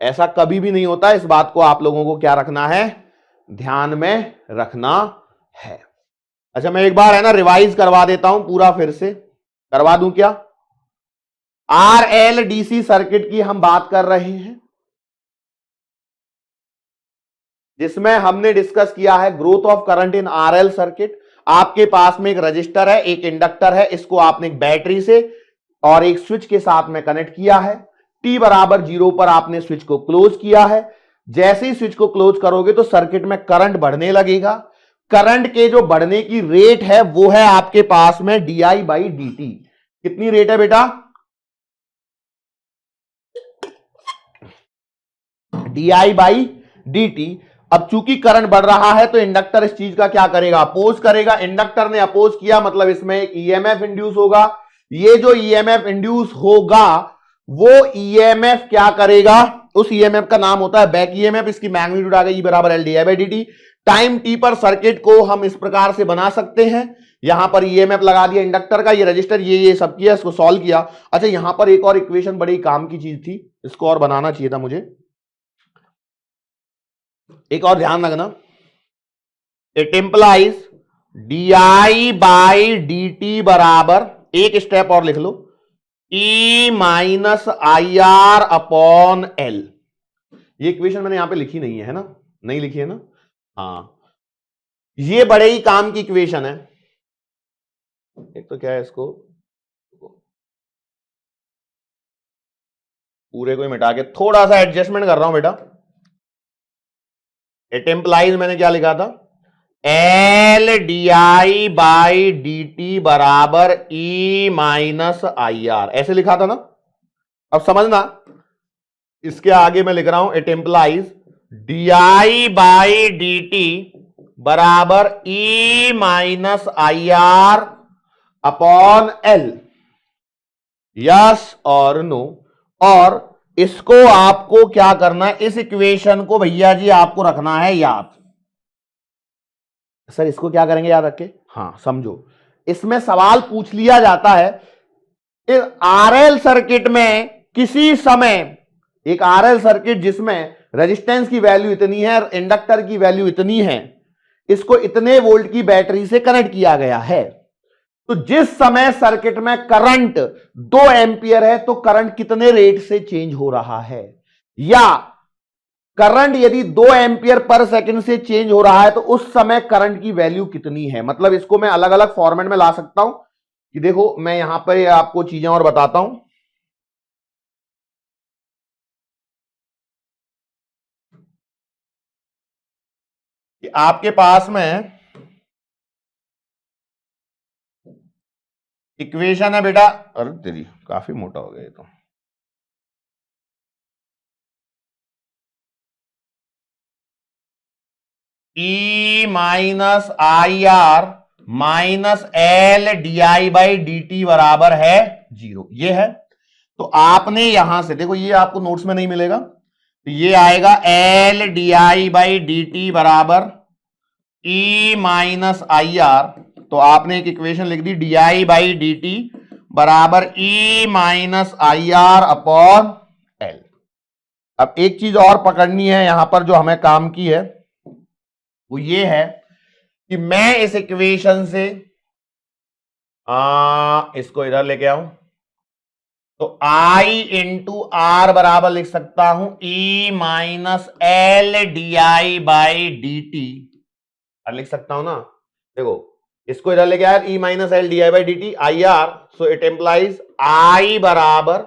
ऐसा कभी भी नहीं होता, इस बात को आप लोगों को क्या रखना है? ध्यान में रखना है। अच्छा मैं एक बार है ना रिवाइज करवा देता हूं पूरा, फिर से करवा दूं क्या? आरएलडीसी सर्किट की हम बात कर रहे हैं, जिसमें हमने डिस्कस किया है growth of current in RL circuit. आपके पास में एक रजिस्टर है, एक इंडक्टर है, इसको आपने एक बैटरी से और एक स्विच के साथ में कनेक्ट किया है। टी बराबर 0 पर आपने स्विच को क्लोज किया है। जैसे ही स्विच को क्लोज करोगे तो सर्किट में करंट बढ़ने लगेगा। करंट के जो बढ़ने की रेट है वो है आपके पास में डी बाई डी टी। कितनी रेट है बेटा? D by D T. अब चूंकि करंट बढ़ रहा है तो इंडक्टर इस चीज का क्या करेगा? अपोज करेगा। इंडक्टर ने अपोज किया मतलब इसमें एक ईएमएफ इंड्यूस होगा। ये जो ईएमएफ इंड्यूस होगा वो ईएमएफ क्या करेगा? उस ईएमएफ का नाम होता है बैक ईएमएफ। इसकी मैग्नीट्यूड आ गई बराबर L d by D T. Time T पर सर्किट को हम इस प्रकार से बना सकते हैं, यहां पर ईएमएफ लगा दिया इंडक्टर का, ये रजिस्टर ये सब किया, इसको सॉल्व किया। अच्छा यहां पर एक और इक्वेशन बड़ी काम की चीज थी, इसको और बनाना चाहिए था मुझे, एक और ध्यान रखना। It implies D I by D T बराबर, एक स्टेप और लिख लो, E minus I R upon L. ये इक्वेशन मैंने यहां पे लिखी नहीं है ना? नहीं लिखी है ना? हाँ, ये बड़े ही काम की इक्वेशन है। एक तो क्या है, इसको पूरे को ही मिटा के थोड़ा सा एडजस्टमेंट कर रहा हूं बेटा। इट इंप्लाइज मैंने क्या लिखा था? L D I by D T बराबर ई माइनस आई आर, ऐसे लिखा था ना? अब समझना, इसके आगे मैं लिख रहा हूं it implies D by D T बराबर E minus I R upon L, yes और नो। और इसको आपको क्या करना है, इस इक्वेशन को भैया जी आपको रखना है याद। सर इसको क्या करेंगे याद रख के, हां समझो, इसमें सवाल पूछ लिया जाता है इस आरएल सर्किट में किसी समय, एक आरएल सर्किट जिसमें रेजिस्टेंस की वैल्यू इतनी है, इंडक्टर की वैल्यू इतनी है, इसको इतने वोल्ट की बैटरी से कनेक्ट किया गया है, तो जिस समय सर्किट में करंट 2 एंपियर है तो करंट कितने रेट से चेंज हो रहा है, या करंट यदि 2 एंपियर पर सेकंड से चेंज हो रहा है तो उस समय करंट की वैल्यू कितनी है। मतलब इसको मैं अलग अलग फॉर्मेट में ला सकता हूं कि देखो मैं यहां पर आपको चीजें और बताता हूं। कि आपके पास में इक्वेशन है बेटा, अरे तेरी काफी मोटा हो गया ये तो, E minus I R minus L D I by D T बराबर है 0, ये है। तो आपने यहां से देखो, ये आपको नोट्स में नहीं मिलेगा, तो ये आएगा L D I by D T बराबर ई माइनस आई आर, तो आपने एक इक्वेशन लिख दी D I by D T बराबर E minus I R upon L. अब एक चीज और पकड़नी है यहां पर जो हमें काम की है, वो ये है कि मैं इस इक्वेशन से इसको इधर लेके आऊं तो I इंटू आर बराबर लिख सकता हूं E minus L D I by D T, लिख सकता हूं ना। देखो इसको इधर लेके आया E minus L D I by D T I R, so it implies I बराबर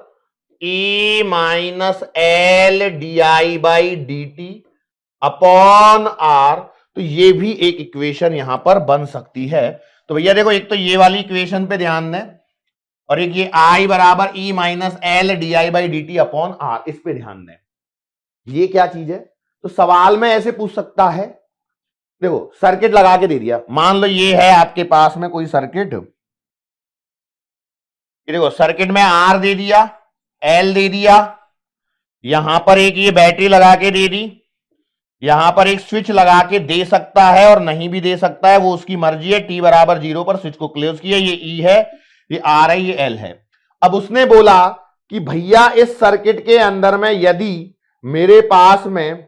E minus L D I by D T upon R. तो ये भी एक इक्वेशन यहां पर बन सकती है। तो भैया देखो, एक तो ये वाली इक्वेशन पे ध्यान दें, और एक ये I बराबर E minus L D I by D T upon R, इस पे ध्यान दें। ये क्या चीज है, तो सवाल में ऐसे पूछ सकता है, देखो सर्किट लगा के दे दिया, मान लो ये है आपके पास में कोई सर्किट, देखो सर्किट में आर दे दिया, एल दे दिया, यहां पर एक ये बैटरी लगा के दे दी, यहां पर एक स्विच लगा के दे सकता है और नहीं भी दे सकता है, वो उसकी मर्जी है। टी बराबर 0 पर स्विच को क्लोज किया, ये ई है, ये आर है, ये एल है। अब उसने बोला कि भैया इस सर्किट के अंदर में यदि मेरे पास में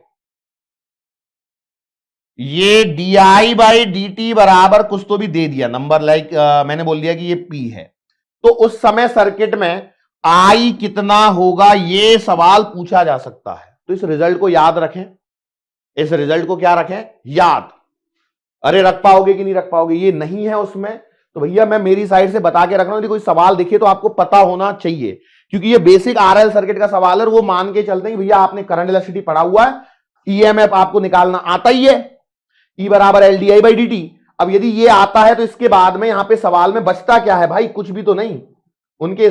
ये D I by D T बराबर कुछ तो भी दे दिया नंबर, लाइक मैंने बोल दिया कि ये पी है, तो उस समय सर्किट में आई कितना होगा, ये सवाल पूछा जा सकता है। तो इस रिजल्ट को याद रखें, इस रिजल्ट को क्या रखें, याद। अरे रख पाओगे कि नहीं रख पाओगे, ये नहीं है उसमें, तो भैया मैं मेरी साइड से बता के रख रहा हूं, यदि कोई सवाल दिखे तो आपको पता होना चाहिए, क्योंकि ये बेसिक आरएल सर्किट का सवाल है। वो मान के चलते हैं भैया आपने करंट इलेक्ट्रिसिटी पढ़ा हुआ है, ईएमएफ आपको निकालना आता ही है, ई बराबर L D I by D T. अब यदि ये आता है तो इसके बाद में यहां पे सवाल में बचता क्या है भाई, कुछ भी तो नहीं। उनके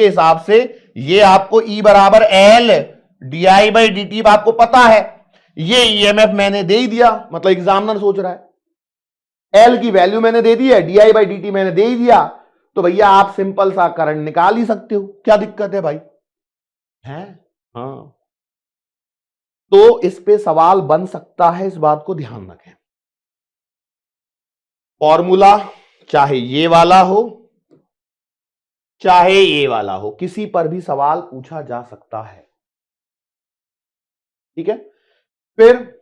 हिसाब से ये आपको ई बराबर L D I by D T आपको पता है, ये ईएमएफ मैंने दे ही दिया, मतलब एग्जामिनर सोच रहा है एल की वैल्यू मैंने दे दी है, D I by D T मैंने दे ही दिया, तो भैया आप सिंपल सा करंट निकाल ही सकते हो, क्या दिक्कत है भाई, है हाँ। तो इस पे सवाल बन सकता है, इस बात को ध्यान रखें। फॉर्मूला चाहे ये वाला हो चाहे ये वाला हो, किसी पर भी सवाल पूछा जा सकता है, ठीक है। फिर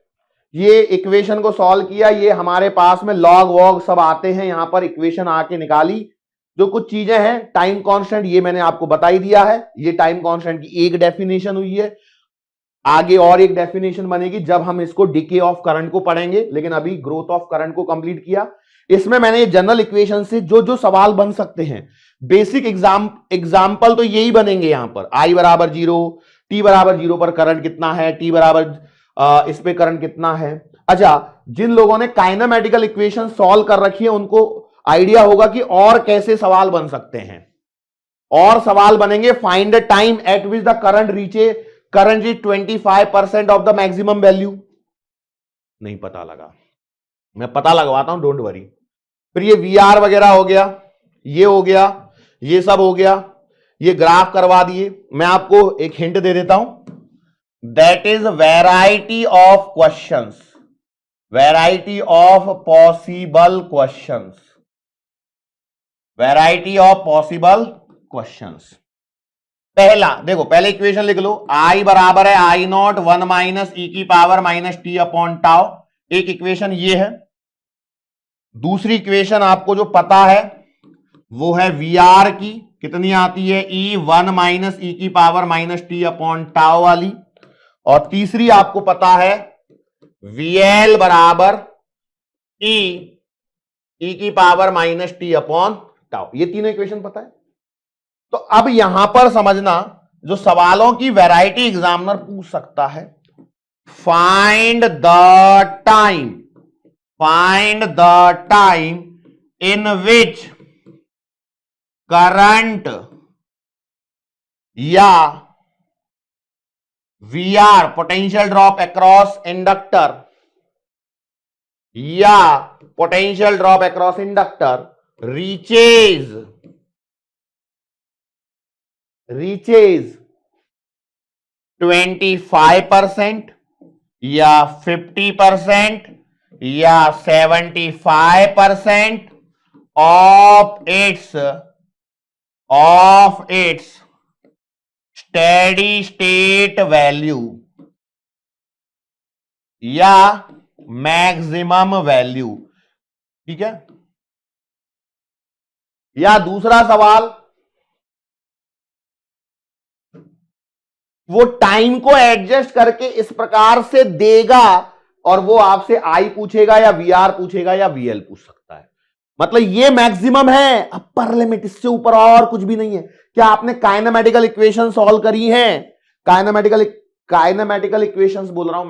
ये इक्वेशन को सॉल्व किया, ये हमारे पास में लॉग वॉग सब आते हैं, यहां पर इक्वेशन आके निकाली। जो कुछ चीजें हैं, टाइम कांस्टेंट ये मैंने आपको बता ही दिया है, ये टाइम कांस्टेंट की एक डेफिनेशन हुई है, आगे और एक डेफिनेशन बनेगी जब हम इसको डीके ऑफ करंट को पढ़ेंगे, लेकिन अभी ग्रोथ ऑफ करंट को कंप्लीट किया। इसमें मैंने जनरल इक्वेशन से जो जो सवाल बन सकते हैं, बेसिक एग्जाम्पल तो यही बनेंगे। यहां पर आई बराबर 0, टी बराबर 0 पर करंट कितना है, टी बराबर इस पे करंट कितना है। अच्छा, जिन लोगों ने काइनेमेटिकल इक्वेशन सॉल्व कर रखी है उनको आइडिया होगा कि और कैसे सवाल बन सकते हैं, और सवाल बनेंगे find the time eight which the current is 25% of the maximum value. नहीं पता लगा, मैं पता लगवाता हूं, डोंट वरी। फिर ये वीआर वगैरह हो गया, ये हो गया, ये सब हो गया, ये ग्राफ करवा दिए। मैं आपको एक हिंट दे देता हूं, that is variety of questions, variety of possible questions, variety of possible questions. पहला देखो, पहले इक्वेशन लिख लो, आई बराबर है आई नॉट 1 माइनस ई की power minus T upon tau. एक इक्वेशन ये है। दूसरी इक्वेशन आपको जो पता है वो है वी आर की, कितनी आती है, ई 1 माइनस ई की power minus T upon tau वाली। और तीसरी आपको पता है वी एल बराबर ई की power minus T upon tau. ये तीनों इक्वेशन पता है। तो अब यहां पर समझना, जो सवालों की वैरायटी एग्जामिनर पूछ सकता है, find the time, find the time in which current या VR potential drop across inductor या potential drop across inductor reaches 25% या 50% या 75% of its steady state value या मैक्सिमम वैल्यू। ठीक है। या दूसरा सवाल, वो टाइम को एडजस्ट करके इस प्रकार से देगा और वो आपसे आई पूछेगा या वीआर पूछेगा या वीएल पूछ सकता है। मतलब ये मैक्सिमम है, अपर लिमिट, इससे ऊपर और कुछ भी नहीं है। क्या आपने काइनेमेटिकल इक्वेशन सॉल्व करी हैं? काइनेमेटिकल इक्वेशंस बोल रहा हूं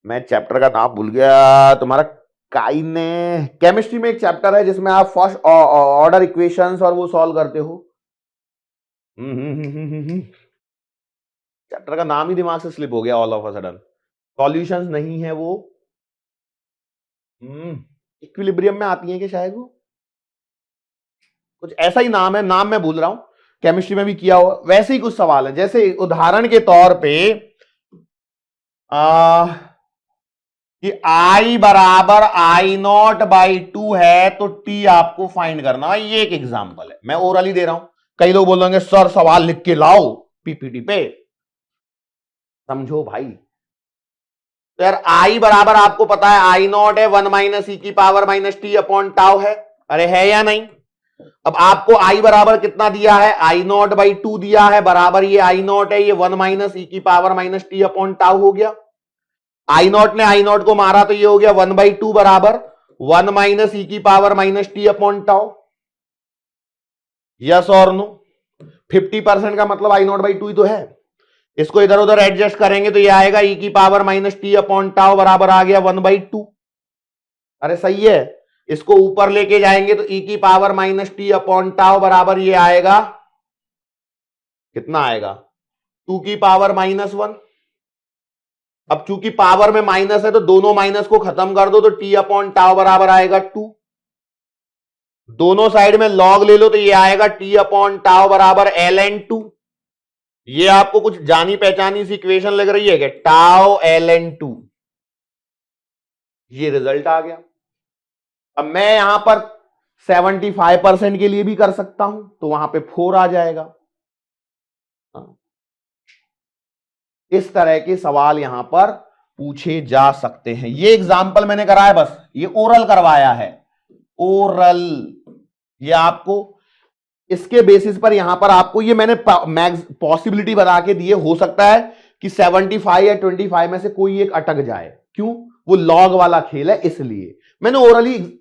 मैं चैप्टर का नाम भूल गया तुम्हारा। केमिस्ट्री में एक चैप्टर है जिसमें आप फर्स्ट ऑर्डर इक्वेशंस और वो सॉल्व करते हो। चैप्टर का नाम ही दिमाग से स्लिप हो गया all of a sudden. Solutions नहीं है वो, इक्विलिब्रियम में आती है कि शायद वो कुछ ऐसा ही नाम है, नाम मैं भूल रहा हूं। केमिस्ट्री में भी किया हुआ वैसे ही कुछ सवाल है। जैसे उदाहरण के तौर पे कि आई बराबर आई नॉट बाई 2 है तो टी आपको फाइंड करना है। ये एक एग्जांपल है, मैं ओरली दे रहा हूं। कई लोग बोलेंगे सर सवाल लिख के लाओ पीपीटी पे, समझो भाई। तो यार आई बराबर आपको पता है आई नॉट है 1 माइनस ई की power minus T upon tau है। अरे है या नहीं? अब आपको आई बराबर कितना दिया है, आई नॉट बाई 2 दिया है, बराबर ये आई नॉट है, ये 1 माइनस ई की power minus T upon tau हो गया। आई नॉट ने आई नॉट को मारा तो ये हो गया 1/2 बराबर 1 माइनस ई की power minus T upon tau. Yes और नो? 50% का मतलब आई नॉट बाई 2 ही तो है। इसको इधर उधर एडजस्ट करेंगे तो ये आएगा ई की power minus T upon tau बराबर आ गया 1/2। अरे सही है। इसको ऊपर लेके जाएंगे तो ई की power minus T upon tau बराबर ये आएगा, कितना आएगा, 2 की पावर -1। अब चूंकि पावर में माइनस है तो दोनों माइनस को खत्म कर दो तो टी अपॉन टाउ बराबर आएगा 2। दोनों साइड में लॉग ले लो तो ये आएगा टी अपॉन टाउ बराबर ln2। ये आपको कुछ जानी पहचानी सी इक्वेशन लग रही है क्या, टाउ ln2। ये रिजल्ट आ गया। अब मैं यहां पर 75% के लिए भी कर सकता हूं तो वहां पे 4 आ जाएगा। इस तरह के सवाल यहां पर पूछे जा सकते हैं। ये एग्जाम्पल मैंने कराया, बस ये ओरल करवाया है, ओरल। ये आपको इसके बेसिस पर यहां पर आपको ये मैंने पॉसिबिलिटी बता के दिए। हो सकता है कि 75 या 25 में से कोई एक अटक जाए, क्यों, वो लॉग वाला खेल है, इसलिए मैंने ओरली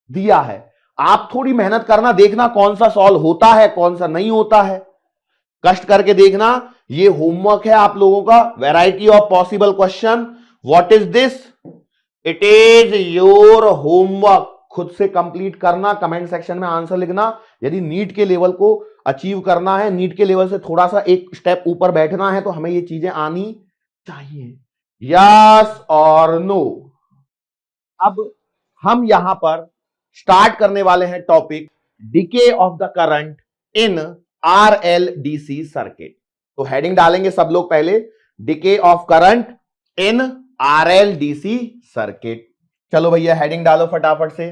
दिया है। आप थोड़ी मेहनत करना, देखना कौन सा सॉल्व होता है कौन सा नहीं होता है, कष्ट करके देखना। ये होमवर्क है आप लोगों का, variety of possible question. What is this? It is your homework. खुद से कंप्लीट करना, कमेंट सेक्शन में आंसर लिखना। यदि नीट के लेवल को अचीव करना है, नीट के लेवल से थोड़ा सा एक स्टेप ऊपर बैठना है, तो हमें ये चीजें आनी चाहिए। यस और नो। अब हम यहां पर स्टार्ट करने वाले हैं topic decay of the current in RLDC circuit. तो हेडिंग डालेंगे सब लोग पहले, decay of current in RLDC circuit. चलो भैया हेडिंग डालो फटाफट से।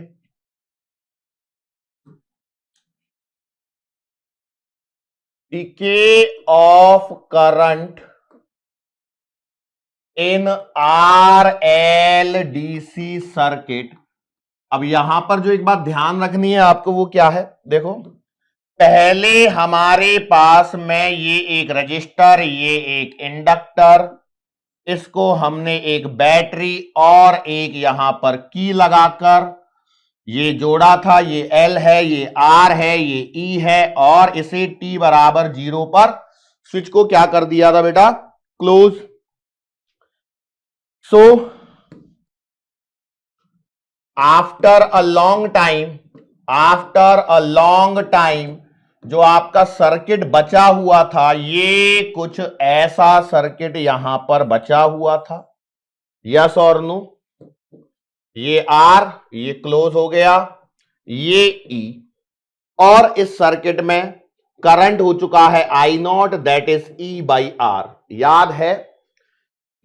Decay of current in RLDC circuit. अब यहां पर जो एक बात ध्यान रखनी है आपको, वो क्या है, देखो पहले हमारे पास में ये एक रजिस्टर, ये एक इंडक्टर, इसको हमने एक बैटरी और एक यहां पर की लगाकर ये जोड़ा था। ये L है, ये R है, ये E है, और इसे t बराबर 0 पर स्विच को क्या कर दिया था बेटा, close. So after a long time जो आपका सर्किट बचा हुआ था, ये कुछ ऐसा सर्किट यहां पर बचा हुआ था। यस और नो। ये R, ये क्लोज हो गया, ये E, और इस सर्किट में करंट हो चुका है I0, दैट इज E/R। याद है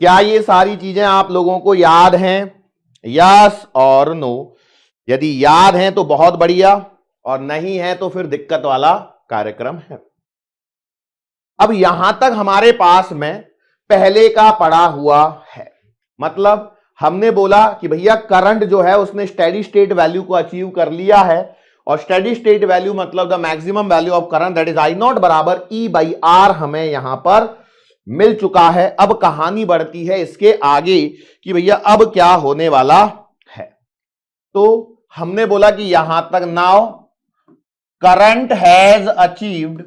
क्या ये सारी चीजें आप लोगों को याद हैं? यस और नो। यदि याद हैं तो बहुत बढ़िया, और नहीं है तो फिर दिक्कत वाला कार्यक्रम है। अब यहां तक हमारे पास में पहले का पड़ा हुआ है, मतलब हमने बोला कि भैया करंट जो है उसने स्टेडी स्टेट वैल्यू को अचीव कर लिया है, और स्टेडी स्टेट वैल्यू मतलब the maximum value of current that is I0 बराबर E/R हमें यहां पर मिल चुका है। अब कहानी बढ़ती है इसके आगे कि भैया अब क्या होने वाला है। तो हमने बोला कि यहां तक now current has achieved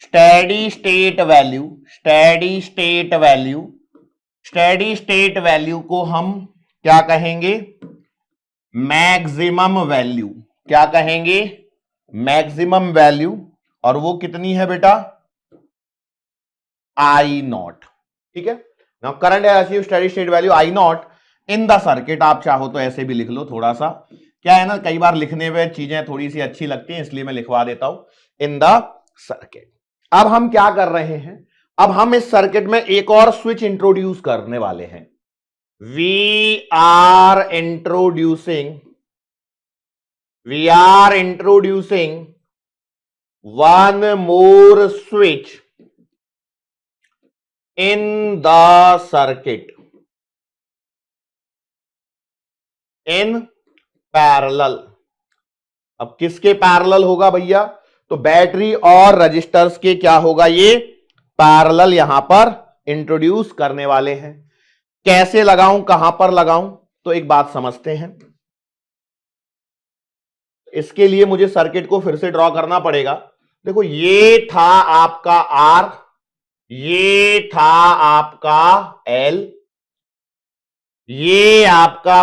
steady state value को हम क्या कहेंगे, मैक्सिमम वैल्यू। क्या कहेंगे, मैक्सिमम वैल्यू। और वो कितनी है बेटा, I0। ठीक है, now current has achieved steady state value I0 in the circuit. आप चाहो तो ऐसे भी लिख लो, थोड़ा सा क्या है ना, कई बार लिखने में चीजें थोड़ी सी अच्छी लगती हैं, इसलिए मैं लिखवा देता हूं, इन द सर्किट। अब हम क्या कर रहे हैं, अब हम इस सर्किट में एक और स्विच इंट्रोड्यूस करने वाले हैं। We are introducing one more switch in the circuit in parallel. अब किसके पैरेलल होगा भैया, तो बैटरी और रजिस्टर्स के क्या होगा, ये पैरेलल यहां पर इंट्रोड्यूस करने वाले हैं। कैसे लगाऊं, कहां पर लगाऊं, तो एक बात समझते हैं। इसके लिए मुझे सर्किट को फिर से ड्रॉ करना पड़ेगा। देखो ये था आपका R, ये था आपका L, ये आपका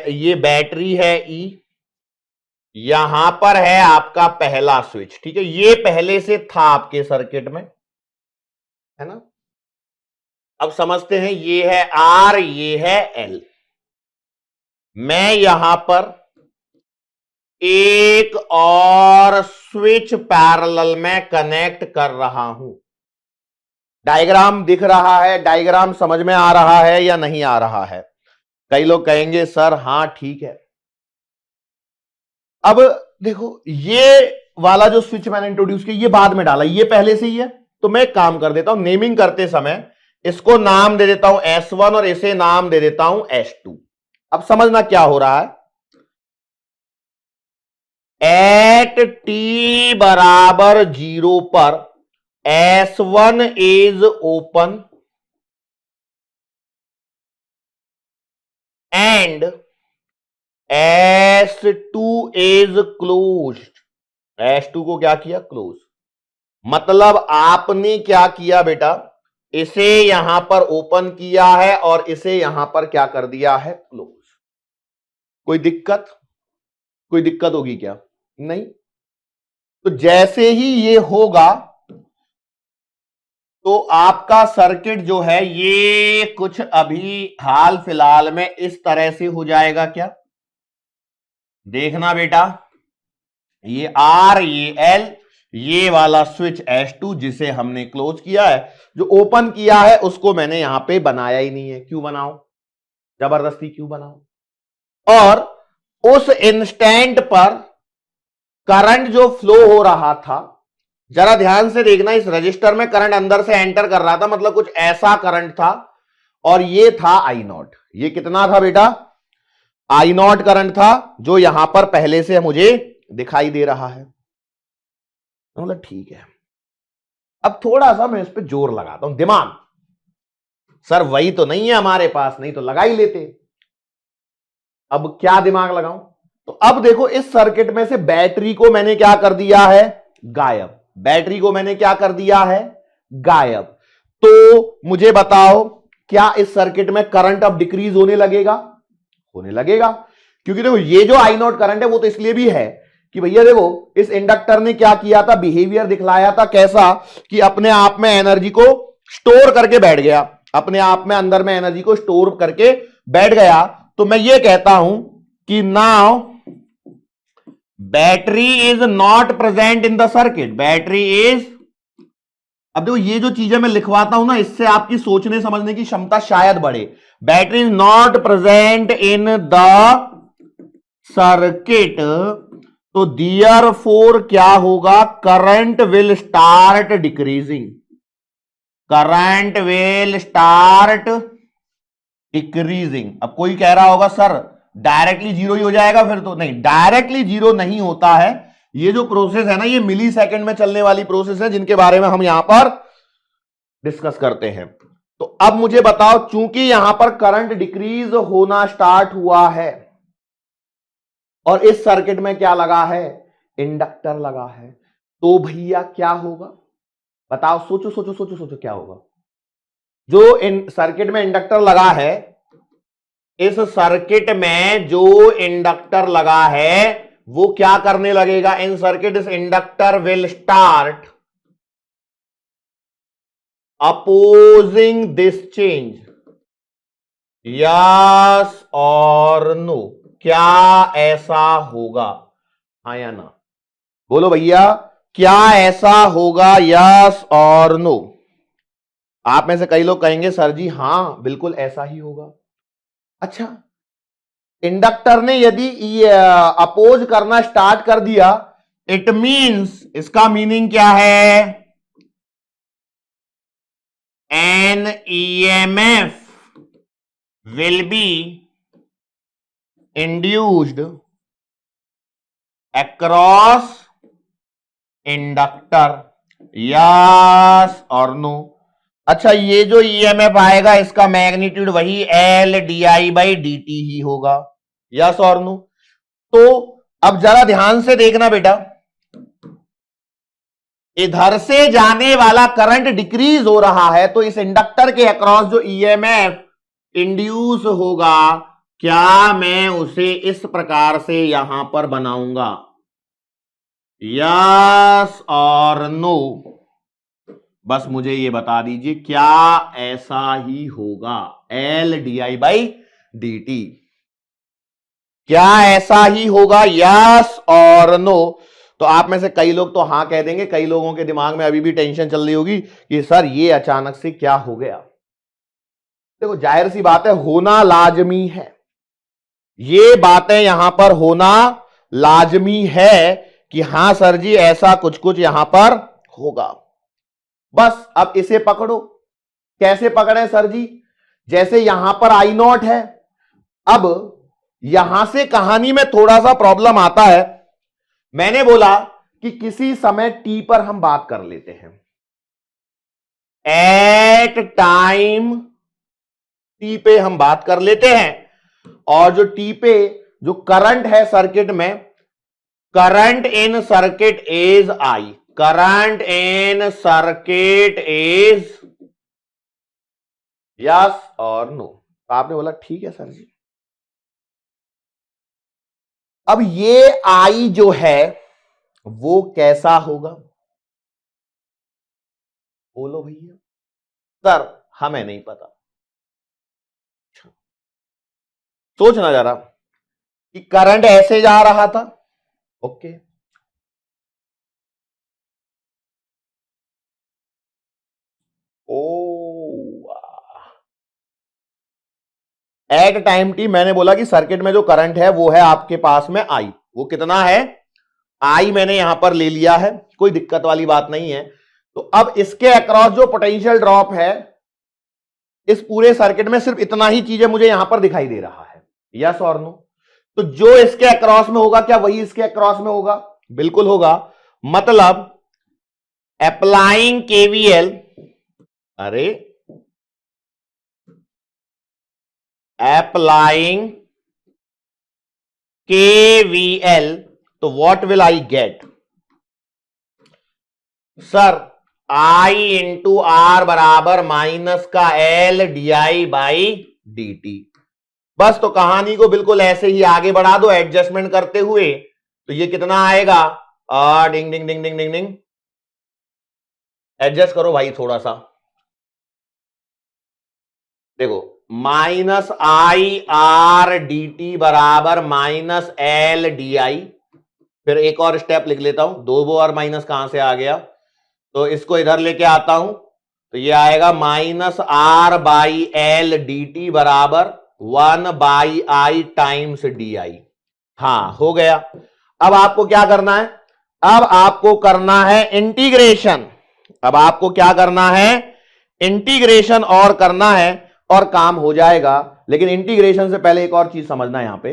ये बैटरी है E, यहां पर है आपका पहला स्विच। ठीक है, ये पहले से था आपके सर्किट में, है ना। अब समझते हैं, ये है R, ये है L। मैं यहां पर एक और स्विच पैरेलल में कनेक्ट कर रहा हूं। डायग्राम दिख रहा है, डायग्राम समझ में आ रहा है या नहीं आ रहा है? कई लोग कहेंगे सर हां ठीक है। अब देखो ये वाला जो स्विच मैंने इंट्रोड्यूस किया, ये बाद में डाला, ये पहले से ही है। तो मैं एक काम कर देता हूं, नेमिंग करते समय इसको नाम दे देता हूं S1 और इसे नाम दे देता हूं S2। अब समझना क्या हो रहा है, एट t बराबर 0 पर S1 is open and S2 is closed. S2 को क्या किया, क्लोज। मतलब आपने क्या किया बेटा, इसे यहां पर ओपन किया है और इसे यहां पर क्या कर दिया है, क्लोज। कोई दिक्कत होगी क्या? नहीं। तो जैसे ही ये होगा तो आपका सर्किट जो है ये कुछ अभी हाल फिलहाल में इस तरह से हो जाएगा। क्या देखना बेटा, ये R, ये L, ये वाला स्विच S2 जिसे हमने क्लोज किया है, जो ओपन किया है उसको मैंने यहां पे बनाया ही नहीं है। क्यों बनाऊं, जबरदस्ती क्यों बनाऊं? और उस इंस्टेंट पर करंट जो फ्लो हो रहा था, जरा ध्यान से देखना, इस रजिस्टर में करंट अंदर से एंटर कर रहा था, मतलब कुछ ऐसा करंट था, और ये था I0। ये कितना था बेटा? I0 करंट था, जो यहां पर पहले से मुझे दिखाई दे रहा है। मतलब ठीक है, अब थोड़ा सा मैं इस पे जोर लगाता हूं, दिमाग। सर वही तो नहीं है हमारे पास, नहीं तो लगा ही लेते। अब क्या दिमाग लगाऊं? तो अब देखो, इस सर्किट में से बैटरी को मैंने क्या कर दिया है, गायब। बैटरी को मैंने क्या कर दिया है, गायब। तो मुझे बताओ, क्या इस सर्किट में करंट अब डिक्रीज होने लगेगा? होने लगेगा, क्योंकि देखो ये जो I0 करंट है वो तो इसलिए भी है कि भैया देखो, इस इंडक्टर ने क्या किया था, बिहेवियर दिखलाया था। कैसा? कि अपने आप में एनर्जी को स्टोर करके बैठ गया, अपने आप में अंदर में एनर्जी को स्टोर करके बैठ गया। तो मैं ये कहता हूं कि now battery is not present in the circuit. Battery is, अब देखो ये जो चीजें मैं लिखवाता हूं ना, इससे आपकी सोचने समझने की क्षमता शायद बढ़े। Battery is not present in the circuit, तो देयरफॉर क्या होगा, current will start decreasing. Current will start decreasing. अब कोई कह रहा होगा सर डायरेक्टली जीरो ही हो जाएगा फिर तो। नहीं, डायरेक्टली जीरो नहीं होता है। ये जो प्रोसेस है ना, ये मिली सेकेंड में चलने वाली प्रोसेस है, जिनके बारे में हम यहां पर डिस्कस करते हैं। तो अब मुझे बताओ, चूंकि यहां पर करंट डिक्रीज होना स्टार्ट हुआ है और इस सर्किट में क्या लगा है, इंडक्टर लगा है, तो भैया क्या होगा बताओ? सोचो सोचो सोचो सोचो, क्या होगा? जो इन सर्किट में इंडक्टर लगा है, इस सर्किट में जो इंडक्टर लगा है वो क्या करने लगेगा? इन सर्किट इस inductor will start opposing this change. Yes और नो? क्या ऐसा होगा, हाँ या ना? बोलो भैया, क्या ऐसा होगा? यस और नो? आप में से कई लोग कहेंगे सर जी हां बिल्कुल ऐसा ही होगा। अच्छा, इंडक्टर ने यदि अपोज करना स्टार्ट कर दिया, इट मींस, इसका मीनिंग क्या है? An EMF will be induced across inductor. Yes और नो? अच्छा, ये जो ईएमएफ आएगा इसका मैग्नीट्यूड वही L D I by D T ही होगा। यस और नो? तो अब जरा ध्यान से देखना बेटा, इधर से जाने वाला करंट डिक्रीज हो रहा है, तो इस इंडक्टर के अक्रॉस जो ईएमएफ इंड्यूस होगा, क्या मैं उसे इस प्रकार से यहां पर बनाऊंगा? यस और नो? बस मुझे ये बता दीजिए, क्या ऐसा ही होगा? L D I by D T, क्या ऐसा ही होगा? यस और नो? तो आप में से कई लोग तो हां कह देंगे, कई लोगों के दिमाग में अभी भी टेंशन चल रही होगी कि सर ये अचानक से क्या हो गया। देखो जाहिर सी बात है, होना लाजमी है, ये बातें यहां पर होना लाजमी है कि हां सर जी ऐसा कुछ कुछ यहां पर होगा। बस अब इसे पकड़ो। कैसे पकड़े सर जी? जैसे यहां पर I0 है, अब यहां से कहानी में थोड़ा सा प्रॉब्लम आता है। मैंने बोला कि किसी समय टी पर हम बात कर लेते हैं, एट टाइम टी पे हम बात कर लेते हैं, और जो टी पे जो करंट है सर्किट में, current in circuit is I. Current in circuit is yes और नो। आपने बोला ठीक है सर जी। अब ये आई जो है वो कैसा होगा, बोलो भैया। सर हमें नहीं पता। सोचना जरा कि करंट ऐसे जा रहा था, okay, O at time T मैंने बोला कि सर्किट में जो करंट है वो है आपके पास में आई, वो कितना है, आई मैंने यहां पर ले लिया है, कोई दिक्कत वाली बात नहीं है। तो अब इसके अक्रॉस जो पोटेंशियल ड्रॉप है इस पूरे सर्किट में सिर्फ इतना ही चीजें मुझे यहां पर दिखाई दे रहा है, यस और नो। तो जो इसके अक्रॉस में होगा क्या वही इसके अक्रॉस में होगा, बिल्कुल होगा। मतलब अप्लाइंग केवीएल, अरे अप्लाइंग केवीएल, तो what will I get sir, I into R बराबर माइनस का L D I by D T. बस तो कहानी को बिल्कुल ऐसे ही आगे बढ़ा दो एडजस्टमेंट करते हुए, तो ये कितना आएगा, डिंग डिंग डिंग डिंग डिंग डिंग, एडजस्ट करो भाई थोड़ा सा, देखो minus I R D T बराबर माइनस एल डी आई। फिर एक और स्टेप लिख लेता हूं, दो वो और माइनस कहां से आ गया, तो इसको इधर लेके आता हूं, तो ये आएगा minus R by L D T बराबर 1 by I times D I. हाँ हो गया। अब आपको क्या करना है, अब आपको करना है इंटीग्रेशन, अब आपको क्या करना है, इंटीग्रेशन और करना है और काम हो जाएगा। लेकिन इंटीग्रेशन से पहले एक और चीज समझना, यहां पे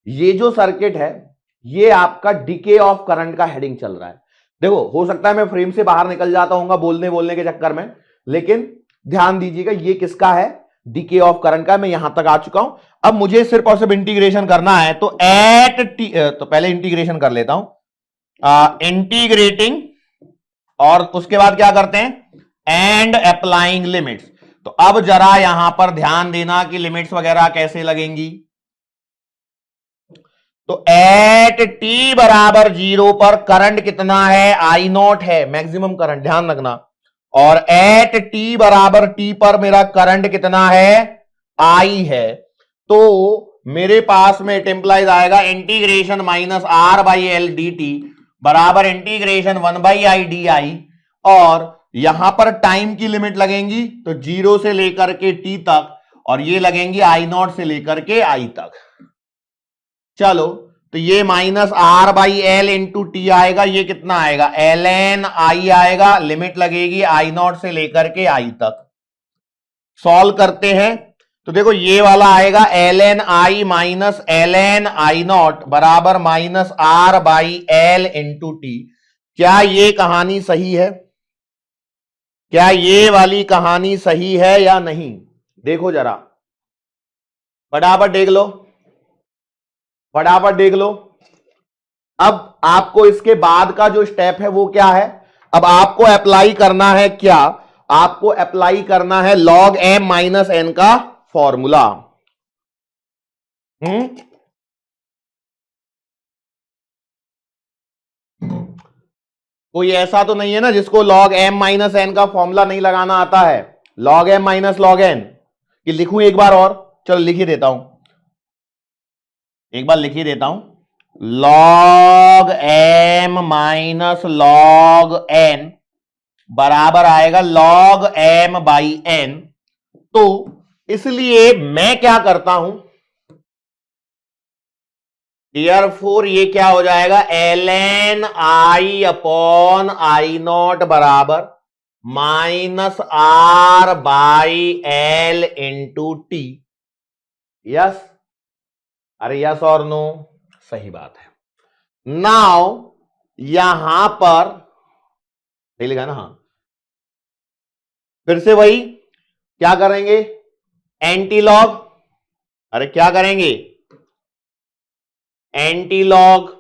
ये जो सर्किट है ये आपका डीके ऑफ करंट का हेडिंग चल रहा है। देखो हो सकता है मैं फ्रेम से बाहर निकल जाता हूँ बोलने के चक्कर में, लेकिन ध्यान दीजिएगा ये किसका है, डीके ऑफ करंट का। मैं यहां तक आ चुका हूं, अब मुझे सिर्फ और सिर्फ इंटीग्रेशन करना है। तो एट टी, तो पहले इंटीग्रेशन कर लेता हूं, इंटीग्रेटिंग, और उसके बाद क्या करते हैं, एंड अप्लाइंग लिमिट्स। तो अब जरा यहां पर ध्यान देना कि लिमिट्स वगैरह कैसे लगेंगी। तो एट टी बराबर 0 पर करंट कितना है, आई नॉट है, मैक्सिमम करंट, ध्यान रखना। और एट टी बराबर टी पर मेरा करंट कितना है, आई है। तो मेरे पास में इट इंप्लाइज आएगा integration minus R by L D T बराबर integration 1 by I D I. और यहां पर टाइम की लिमिट लगेंगी तो 0 से लेकर के टी तक, और ये लगेंगी आई नॉट से लेकर के आई तक। चलो तो ये minus R by L into T आएगा, ये कितना आएगा, एल एन आई आएगा, लिमिट लगेगी आई नॉट से लेकर के आई तक। सॉल्व करते हैं तो देखो ये वाला आएगा L N I minus L N I not बराबर minus R by L into T. क्या ये कहानी सही है, क्या ये वाली कहानी सही है या नहीं, देखो जरा, फटाफट देख लो, फटाफट देख लो। अब आपको इसके बाद का जो स्टेप है वो क्या है, अब आपको अप्लाई करना है क्या, आपको अप्लाई करना है log m माइनस एन का फॉर्मूला। कोई ऐसा तो नहीं है ना जिसको log m माइनस एन का फॉर्मूला नहीं लगाना आता है, log m माइनस log n, कि लिखूं एक बार और, चलो लिख ही देता हूं, एक बार लिख ही देता हूं, log m माइनस log n बराबर आएगा log m बाई n। तो इसलिए मैं क्या करता हूं, Therefore ये क्या हो जाएगा, ln i upon i not बराबर minus R by L into t. Yes, अरे यस और नो, सही बात है। नाउ यहां पर सही लिखा ना, हाँ, फिर से वही क्या करेंगे, एंटी लॉग, अरे क्या करेंगे, एंटी लॉग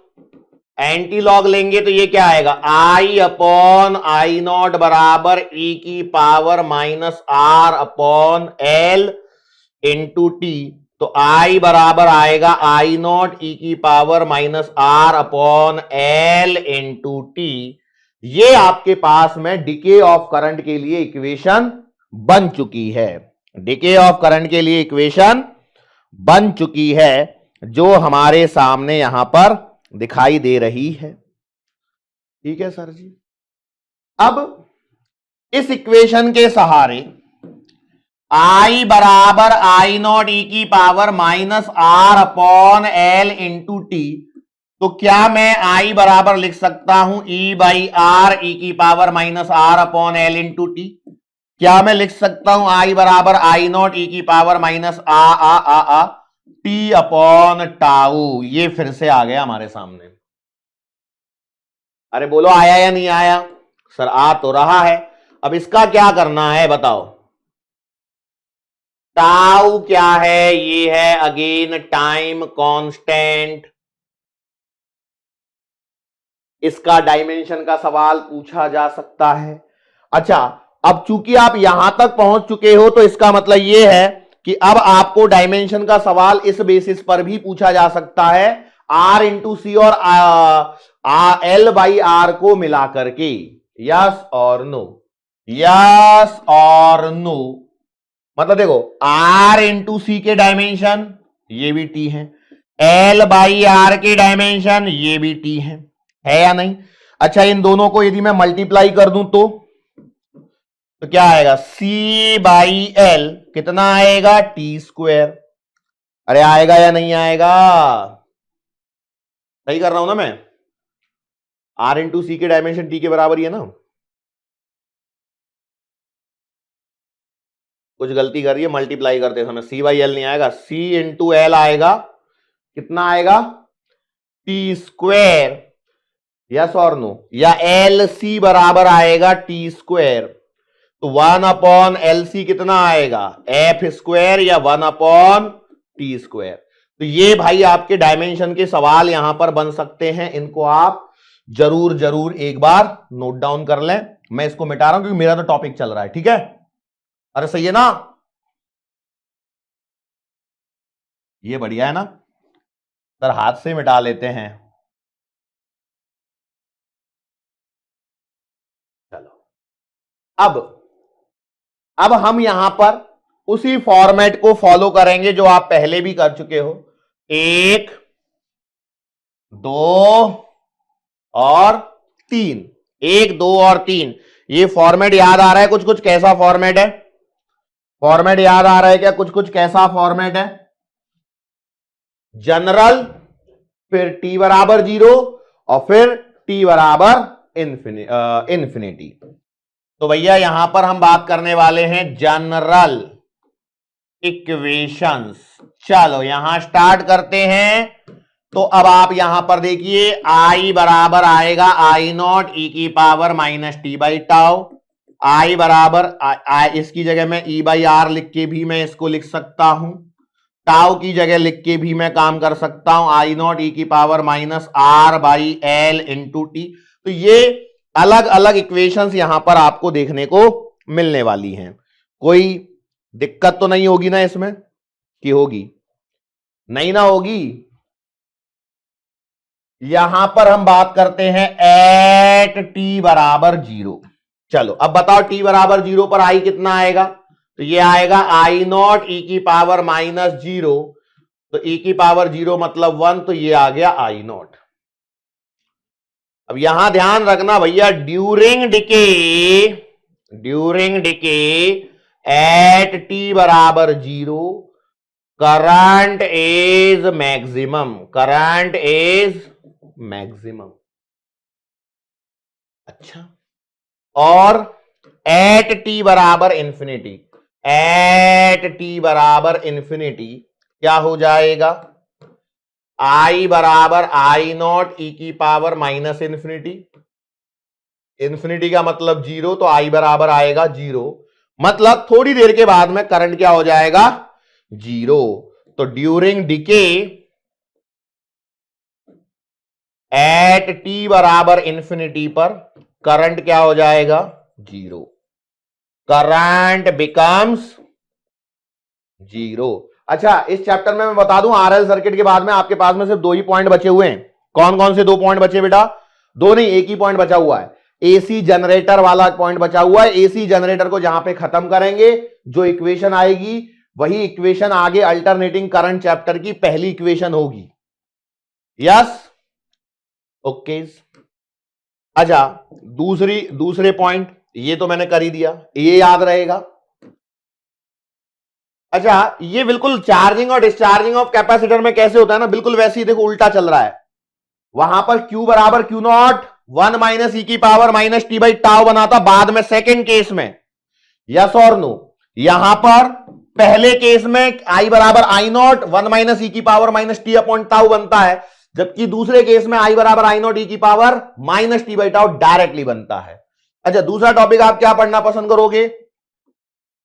एंटी लॉग लेंगे तो ये क्या आएगा, आई अपॉन आई नॉट बराबर ई की power minus R upon L into T. तो आई बराबर आएगा आई नॉट ई की power minus R upon L into T. ये आपके पास में डिके ऑफ करंट के लिए इक्वेशन बन चुकी है। डिके ऑफ करंट के लिए इक्वेशन बन चुकी है, जो हमारे सामने यहां पर दिखाई दे रही है। ठीक है सर जी। अब इस इक्वेशन के सहारे I बराबर आई नॉट ई की power minus R upon L into T. तो क्या मैं I बराबर लिख सकता हूं E बाई आर ई की power minus R upon L into T? क्या मैं लिख सकता हूं I बराबर आई नॉट ई की पावर माइनस आ टी अपॉन टाउ? ये फिर से आ गया हमारे सामने। अरे बोलो आया या नहीं आया? सर आ तो रहा है। अब इसका क्या करना है बताओ। टाउ क्या है? ये है अगेन टाइम कांस्टेंट। इसका डायमेंशन का सवाल पूछा जा सकता है। अच्छा, अब चूंकि आप यहां तक पहुंच चुके हो तो इसका मतलब यह है कि अब आपको डायमेंशन का सवाल इस बेसिस पर भी पूछा जा सकता है, आर इंटू सी और एल बाई आर को मिला करके। यस और नो? यस और नो? मतलब देखो, आर इंटू सी के डायमेंशन ये भी टी है, एल बाई आर के डायमेंशन ये भी टी है या नहीं? अच्छा, इन दोनों को यदि मैं मल्टीप्लाई कर दूं तो क्या आएगा? सी बाई एल कितना आएगा? T square. अरे आएगा या नहीं आएगा? सही कर रहा हूं ना मैं? आर इंटू सी के डायमेंशन टी के बराबर ही है ना? कुछ गलती कर रही है मल्टीप्लाई करते समय। सी बाई एल नहीं आएगा, सी इंटू एल आएगा। कितना आएगा? T square. यस और नो? या एल सी बराबर आएगा टी स्क्वायर। तो 1 अपॉन एल सी कितना आएगा? एफ स्क्वायर या 1 अपॉन टी स्क्वायर। तो ये भाई आपके डायमेंशन के सवाल यहां पर बन सकते हैं। इनको आप जरूर जरूर एक बार नोट डाउन कर लें। मैं इसको मिटा रहा हूं क्योंकि मेरा तो टॉपिक चल रहा है। ठीक है? अरे सही है ना? ये बढ़िया है ना? सर हाथ से मिटा लेते हैं। चलो, अब हम यहां पर उसी फॉर्मेट को फॉलो करेंगे जो आप पहले भी कर चुके हो। 1, 2 और 3। 1, 2 और 3। ये फॉर्मेट याद आ रहा है? कुछ कुछ कैसा फॉर्मेट है? फॉर्मेट याद आ रहा है क्या? कुछ कुछ कैसा फॉर्मेट है? जनरल, फिर टी बराबर 0 और फिर टी बराबर इंफिनिटी। तो भैया यहां पर हम बात करने वाले हैं जनरल इक्वेशंस। चलो यहां स्टार्ट करते हैं। तो अब आप यहां पर देखिए, आई बराबर आएगा आई नॉट ई की power minus T by tau. I बराबर इसकी जगह में ई बाई आर लिख के भी मैं इसको लिख सकता हूं, टाउ की जगह लिख के भी मैं काम कर सकता हूं, आई नॉट ई की power minus R by L into T. तो ये अलग अलग इक्वेशंस यहां पर आपको देखने को मिलने वाली हैं। कोई दिक्कत तो नहीं होगी ना इसमें? कि होगी? नहीं ना होगी? यहां पर हम बात करते हैं एट टी बराबर 0। चलो अब बताओ, टी बराबर 0 पर आई कितना आएगा? तो ये आएगा आई नॉट ई की पावर माइनस 0। तो ई की पावर 0 मतलब 1, तो ये आ गया आई नॉट। अब यहां ध्यान रखना भैया, ड्यूरिंग डिके एट टी बराबर 0 current is maximum. Current is maximum. अच्छा, और एट टी बराबर इंफिनिटी, एट टी बराबर इंफिनिटी क्या हो जाएगा? आई बराबर आई नॉट ई की पावर माइनस इंफिनिटी। इंफिनिटी का मतलब 0, तो आई बराबर आएगा 0। मतलब थोड़ी देर के बाद में करंट क्या हो जाएगा? 0। तो ड्यूरिंग डिके एट टी बराबर इंफिनिटी पर करंट क्या हो जाएगा? जीरो। Current becomes zero. अच्छा, इस चैप्टर में मैं बता दूं, आरएल सर्किट के बाद में आपके पास में सिर्फ दो ही पॉइंट बचे हुए हैं। कौन कौन से दो पॉइंट बचे बेटा? दो नहीं, एक ही पॉइंट बचा हुआ है। एसी जनरेटर वाला पॉइंट बचा हुआ है। एसी जनरेटर को जहां पे खत्म करेंगे, जो इक्वेशन आएगी वही इक्वेशन आगे अल्टरनेटिंग करंट चैप्टर की पहली इक्वेशन होगी। Yes, okay. अच्छा, दूसरे पॉइंट ये तो मैंने कर ही दिया, ये याद रहेगा। अच्छा, ये बिल्कुल चार्जिंग और डिस्चार्जिंग ऑफ कैपेसिटर में कैसे होता है ना, बिल्कुल वैसे ही देखो उल्टा चल रहा है। वहां पर Q बराबर Q नॉट 1 माइनस ई की power minus T by tau बना था बाद में सेकेंड केस में। यस और नो? यहां पर पहले केस में I बराबर आई नॉट 1 माइनस ई की power minus T upon tau बनता है, जबकि दूसरे केस में I बराबर आई नॉट ई की power minus T by tau directly बनता है। अच्छा, दूसरा टॉपिक आप क्या पढ़ना पसंद करोगे?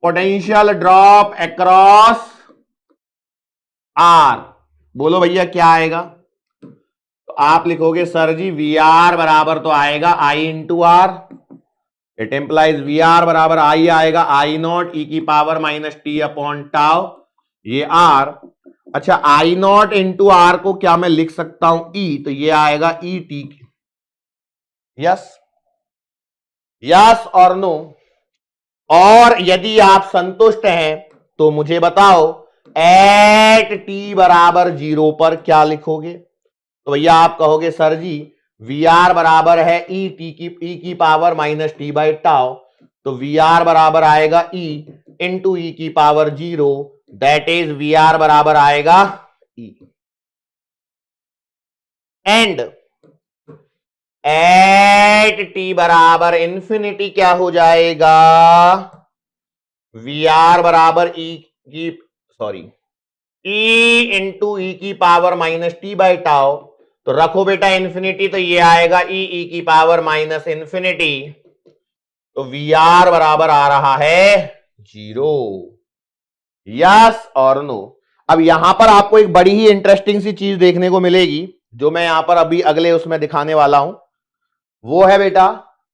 Potential drop across R. बोलो भैया क्या आएगा? तो आप लिखोगे सर जी वी आर बराबर तो आएगा i into R. It implies V R बराबर आई आएगा आई नॉट ई की power minus T upon tau, ये आर। अच्छा, आई नॉट इंटू आर को क्या मैं लिख सकता हूं ई? तो ये आएगा ई टी। यस, यस और नो? और यदि आप संतुष्ट हैं तो मुझे बताओ एट टी बराबर जीरो पर क्या लिखोगे? तो भैया आप कहोगे सर जी वी आर बराबर है ई की power minus T by tau, तो वी आर बराबर आएगा ई इंटू ई की power zero, that is V R बराबर आएगा ई। एंड एट टी बराबर इंफिनिटी क्या हो जाएगा? वी आर बराबर ई इंटू ई की power minus T by tau. तो रखो बेटा इंफिनिटी, तो ये आएगा ई की पावर माइनस इंफिनिटी, तो वी आर बराबर आ रहा है जीरो। यस और नो? अब यहां पर आपको एक बड़ी ही इंटरेस्टिंग सी चीज देखने को मिलेगी, जो मैं यहां पर अभी अगले उसमें दिखाने वाला हूं। वो है बेटा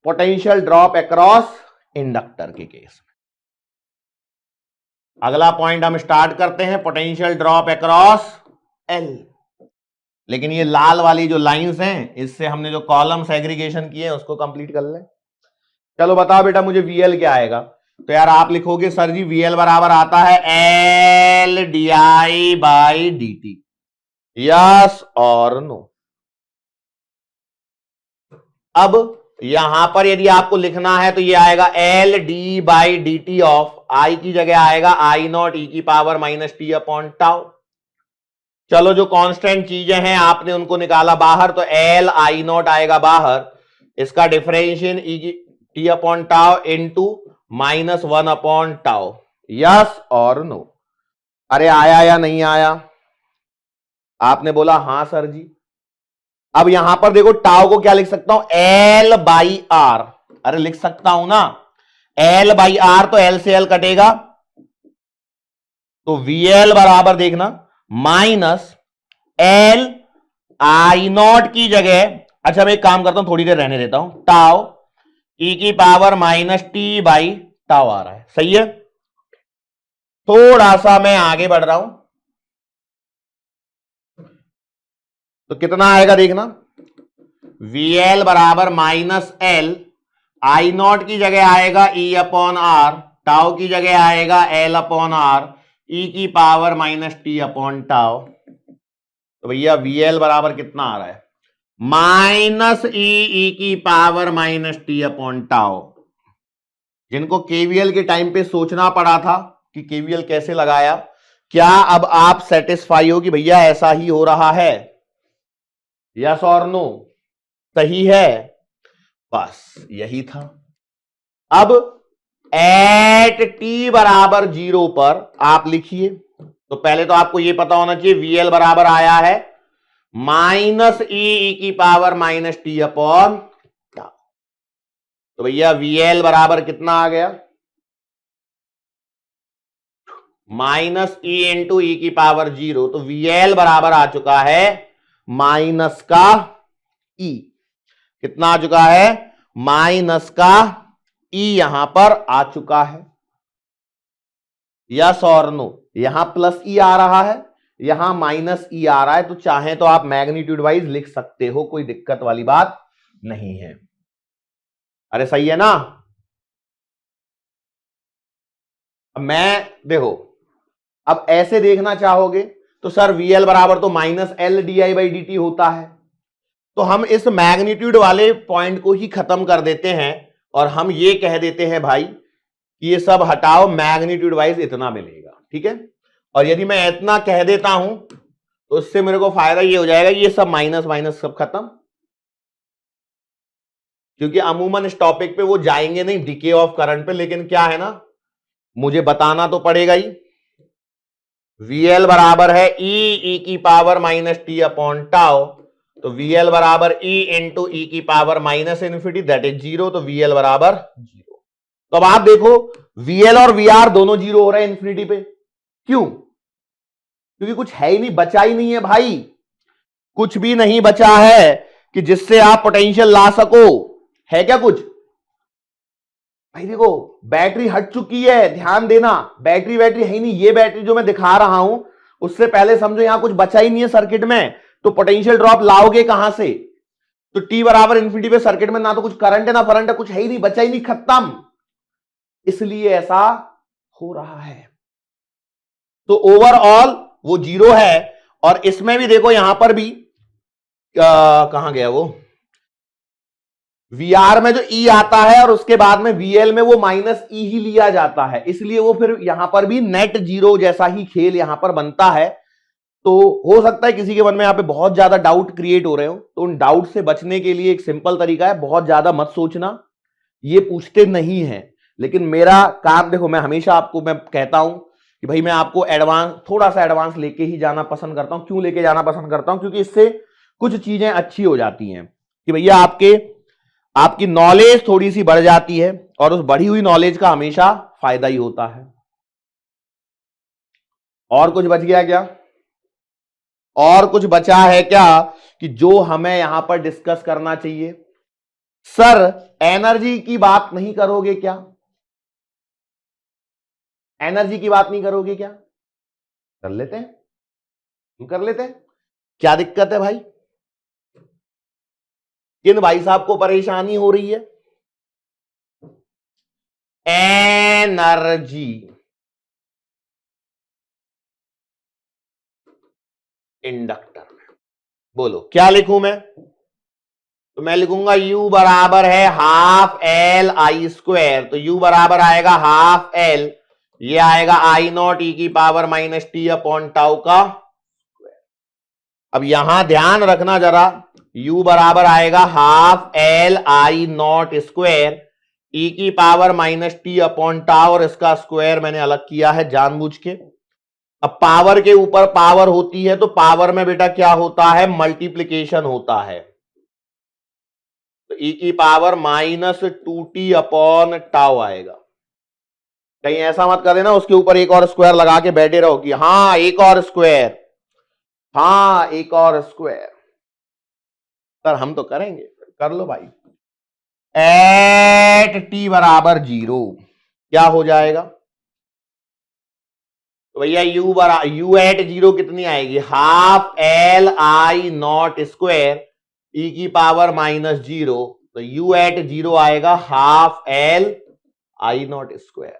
पोटेंशियल ड्रॉप अक्रॉस इंडक्टर के केस में। अगला पॉइंट हम स्टार्ट करते हैं, पोटेंशियल ड्रॉप अक्रॉस एल। लेकिन ये लाल वाली जो लाइंस हैं, इससे हमने जो कॉलम सेग्रीगेशन किए हैं उसको कंप्लीट कर लें। चलो बताओ बेटा मुझे वीएल क्या आएगा? तो यार आप लिखोगे सर जी वीएल बराबर आता है L D I by D T. Yes और नो? अब यहां पर यदि आपको लिखना है तो ये आएगा L d by D T of i की जगह आएगा आई नॉट ई की power minus T upon tau. चलो जो कांस्टेंट चीजें हैं आपने उनको निकाला बाहर, तो एल आई नॉट आएगा बाहर, इसका डिफरेंशियल ई की T upon tau into minus 1 upon tau. Yes और नो? अरे आया या नहीं आया? आपने बोला हां सर जी। अब यहां पर देखो टाउ को क्या लिख सकता हूं? L by R. अरे लिख सकता हूं ना, एल बाई आर, तो एल से एल कटेगा, तो वीएल बराबर देखना माइनस एल आई नॉट की जगह, अच्छा मैं एक काम करता हूं थोड़ी देर रहने देता हूं, टाउ ई की power minus T by tau आ रहा है। सही है? थोड़ा सा मैं आगे बढ़ रहा हूं, तो कितना आएगा देखना, वीएल बराबर माइनस एल, आई नॉट की जगह आएगा ई अपॉन आर, टाउ की जगह आएगा एल अपॉन आर, ई की power minus T upon tau. तो भैया वीएल बराबर कितना आ रहा है? माइनस ई की power minus T upon tau. जिनको केवीएल के टाइम पे सोचना पड़ा था कि केवीएल कैसे लगाया, क्या अब आप सेटिस्फाई हो कि भैया ऐसा ही हो रहा है? यस और नो? सही है? बस यही था। अब एट टी बराबर जीरो पर आप लिखिए, तो पहले तो आपको यह पता होना चाहिए वीएल बराबर आया है माइनस ई की power minus T upon tau. तो भैया वीएल बराबर कितना आ गया? माइनस ई इंटू ई की पावर जीरो, तो वीएल बराबर आ चुका है माइनस का ई कितना आ चुका है, माइनस का ई यहां पर आ चुका है, यस और नो। यहां प्लस ई आ रहा है, यहां माइनस ई आ रहा है, तो चाहे तो आप मैग्नीट्यूड वाइज लिख सकते हो, कोई दिक्कत वाली बात नहीं है। अरे सही है ना। अब मैं देखो, अब ऐसे देखना चाहोगे तो सर VL बराबर तो minus L D I by D T होता है, तो हम इस मैग्नीट्यूड वाले पॉइंट को ही खत्म कर देते हैं और हम ये कह देते हैं भाई कि ये सब हटाओ, मैग्नीट्यूड वाइज इतना मिलेगा, ठीक है। और यदि मैं इतना कह देता हूं तो उससे मेरे को फायदा ये हो जाएगा कि ये सब माइनस माइनस सब खत्म, क्योंकि अमूमन इस टॉपिक पे वो जाएंगे नहीं डिके ऑफ करंट पे, लेकिन क्या है ना, मुझे बताना तो पड़ेगा ही। VL बराबर है ई की power minus T upon tau, तो VL बराबर ई इंटू ई की power minus infinity that is zero, तो VL बराबर जीरो। तो अब आप देखो VL और VR दोनों जीरो हो रहे हैं इन्फिनिटी पे, क्यों? क्योंकि कुछ है ही नहीं, बचा ही नहीं है भाई, कुछ भी नहीं बचा है कि जिससे आप पोटेंशियल ला सको, है क्या कुछ? भाई देखो बैटरी हट चुकी है, ध्यान देना, बैटरी है ही नहीं। ये बैटरी जो मैं दिखा रहा हूं उससे पहले समझो यहां कुछ बचा ही नहीं है सर्किट में, तो पोटेंशियल ड्रॉप लाओगे कहां से? तो टी बराबर इन्फिनिटी पे सर्किट में ना तो कुछ करंट है ना फरंट है, कुछ है ही नहीं, बचा ही नहीं, खत्म। इसलिए ऐसा हो रहा है। तो ओवरऑल वो जीरो है। और इसमें भी देखो यहां पर भी कहां गया वो, VR में जो E आता है और उसके बाद में VL में वो माइनस E ही लिया जाता है, इसलिए वो फिर यहां पर भी नेट जीरो जैसा ही खेल यहां पर बनता है। तो हो सकता है किसी के मन में यहां पे बहुत ज्यादा डाउट क्रिएट हो रहे हो, तो उन डाउट से बचने के लिए एक सिंपल तरीका है, बहुत ज्यादा मत सोचना, ये पूछते नहीं है। लेकिन मेरा काम देखो, मैं हमेशा आपको मैं कहता हूं कि भाई मैं आपको एडवांस, थोड़ा सा एडवांस लेके ही जाना पसंद करता हूं। क्यों लेके जाना पसंद करता हूं? क्योंकि इससे कुछ चीजें अच्छी हो जाती हैं कि भैया आपकी नॉलेज थोड़ी सी बढ़ जाती है, और उस बढ़ी हुई नॉलेज का हमेशा फायदा ही होता है। और कुछ बच गया क्या? और कुछ बचा है क्या कि जो हमें यहां पर डिस्कस करना चाहिए? सर एनर्जी की बात नहीं करोगे क्या? एनर्जी की बात नहीं करोगे क्या? कर लेते हैं, हम कर लेते हैं, क्या दिक्कत है भाई? किन भाई साहब को परेशानी हो रही है? एनर्जी इंडक्टर में, बोलो क्या लिखूं मैं? तो मैं लिखूंगा U बराबर है हाफ एल आई स्क्वायर, तो U बराबर आएगा हाफ एल, ये आएगा आई नॉट ई की power minus T upon tau का। अब यहां ध्यान रखना जरा, U बराबर आएगा half L I not square ई की power minus T upon tau, और इसका स्क्वायर मैंने अलग किया है जानबूझ के। अब पावर के ऊपर पावर होती है तो पावर में बेटा क्या होता है? मल्टीप्लीकेशन होता है। तो ई की power minus 2t upon tau आएगा। कहीं ऐसा मत कर देना उसके ऊपर एक और स्क्वायर लगा के बैठे रहो कि हाँ एक और स्क्वायर, हाँ एक और स्क्वायर। सर हम तो करेंगे, कर लो भाई। एट t बराबर जीरो क्या हो जाएगा? तो भैया U एट जीरो कितनी आएगी? Half L I not square ई की पावर माइनस जीरो, तो U एट जीरो आएगा half L I not square.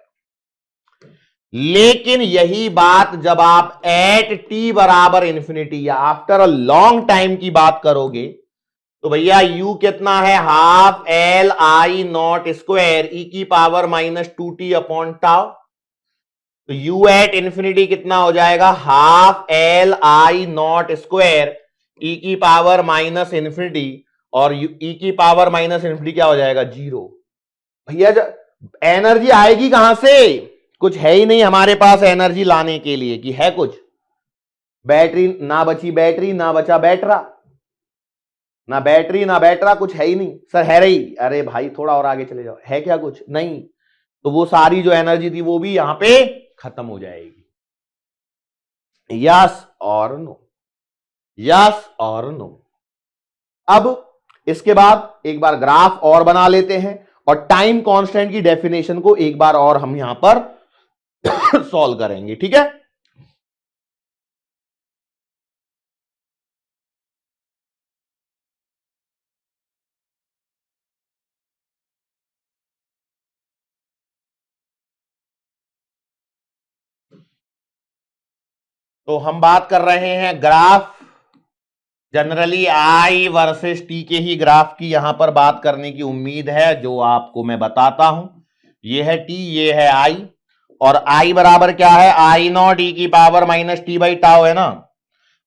लेकिन यही बात जब आप एट t बराबर इंफिनिटी या आफ्टर अ लॉन्ग टाइम की बात करोगे, तो भैया U कितना है? Half L I not square ई की power minus 2t upon tau, तो U एट इंफिनिटी कितना हो जाएगा? Half L I not square ई की पावर माइनस इंफिनिटी, और ई की पावर माइनस इंफिनिटी क्या हो जाएगा? जीरो। भैया एनर्जी आएगी कहां से? कुछ है ही नहीं हमारे पास एनर्जी लाने के लिए, कि है कुछ? बैटरी ना बची, बैटरी ना बचा बैटरा, ना बैटरी ना बैटरा, कुछ है ही नहीं। सर है रही, अरे भाई थोड़ा और आगे चले जाओ, है क्या कुछ? नहीं। तो वो सारी जो एनर्जी थी वो भी यहां पे खत्म हो जाएगी। यस और नो, यस और नो। अब इसके बाद एक बार ग्राफ और बना लेते हैं और टाइम कांस्टेंट की डेफिनेशन को एक बार और हम यहां पर सॉल्व करेंगे, ठीक है। तो हम बात कर रहे हैं graph, generally I versus T के ही ग्राफ की यहां पर बात करने की उम्मीद है, जो आपको मैं बताता हूं। ये है टी, ये है आई, और आई बराबर क्या है, आई नॉट ई की power minus T by tau है ना।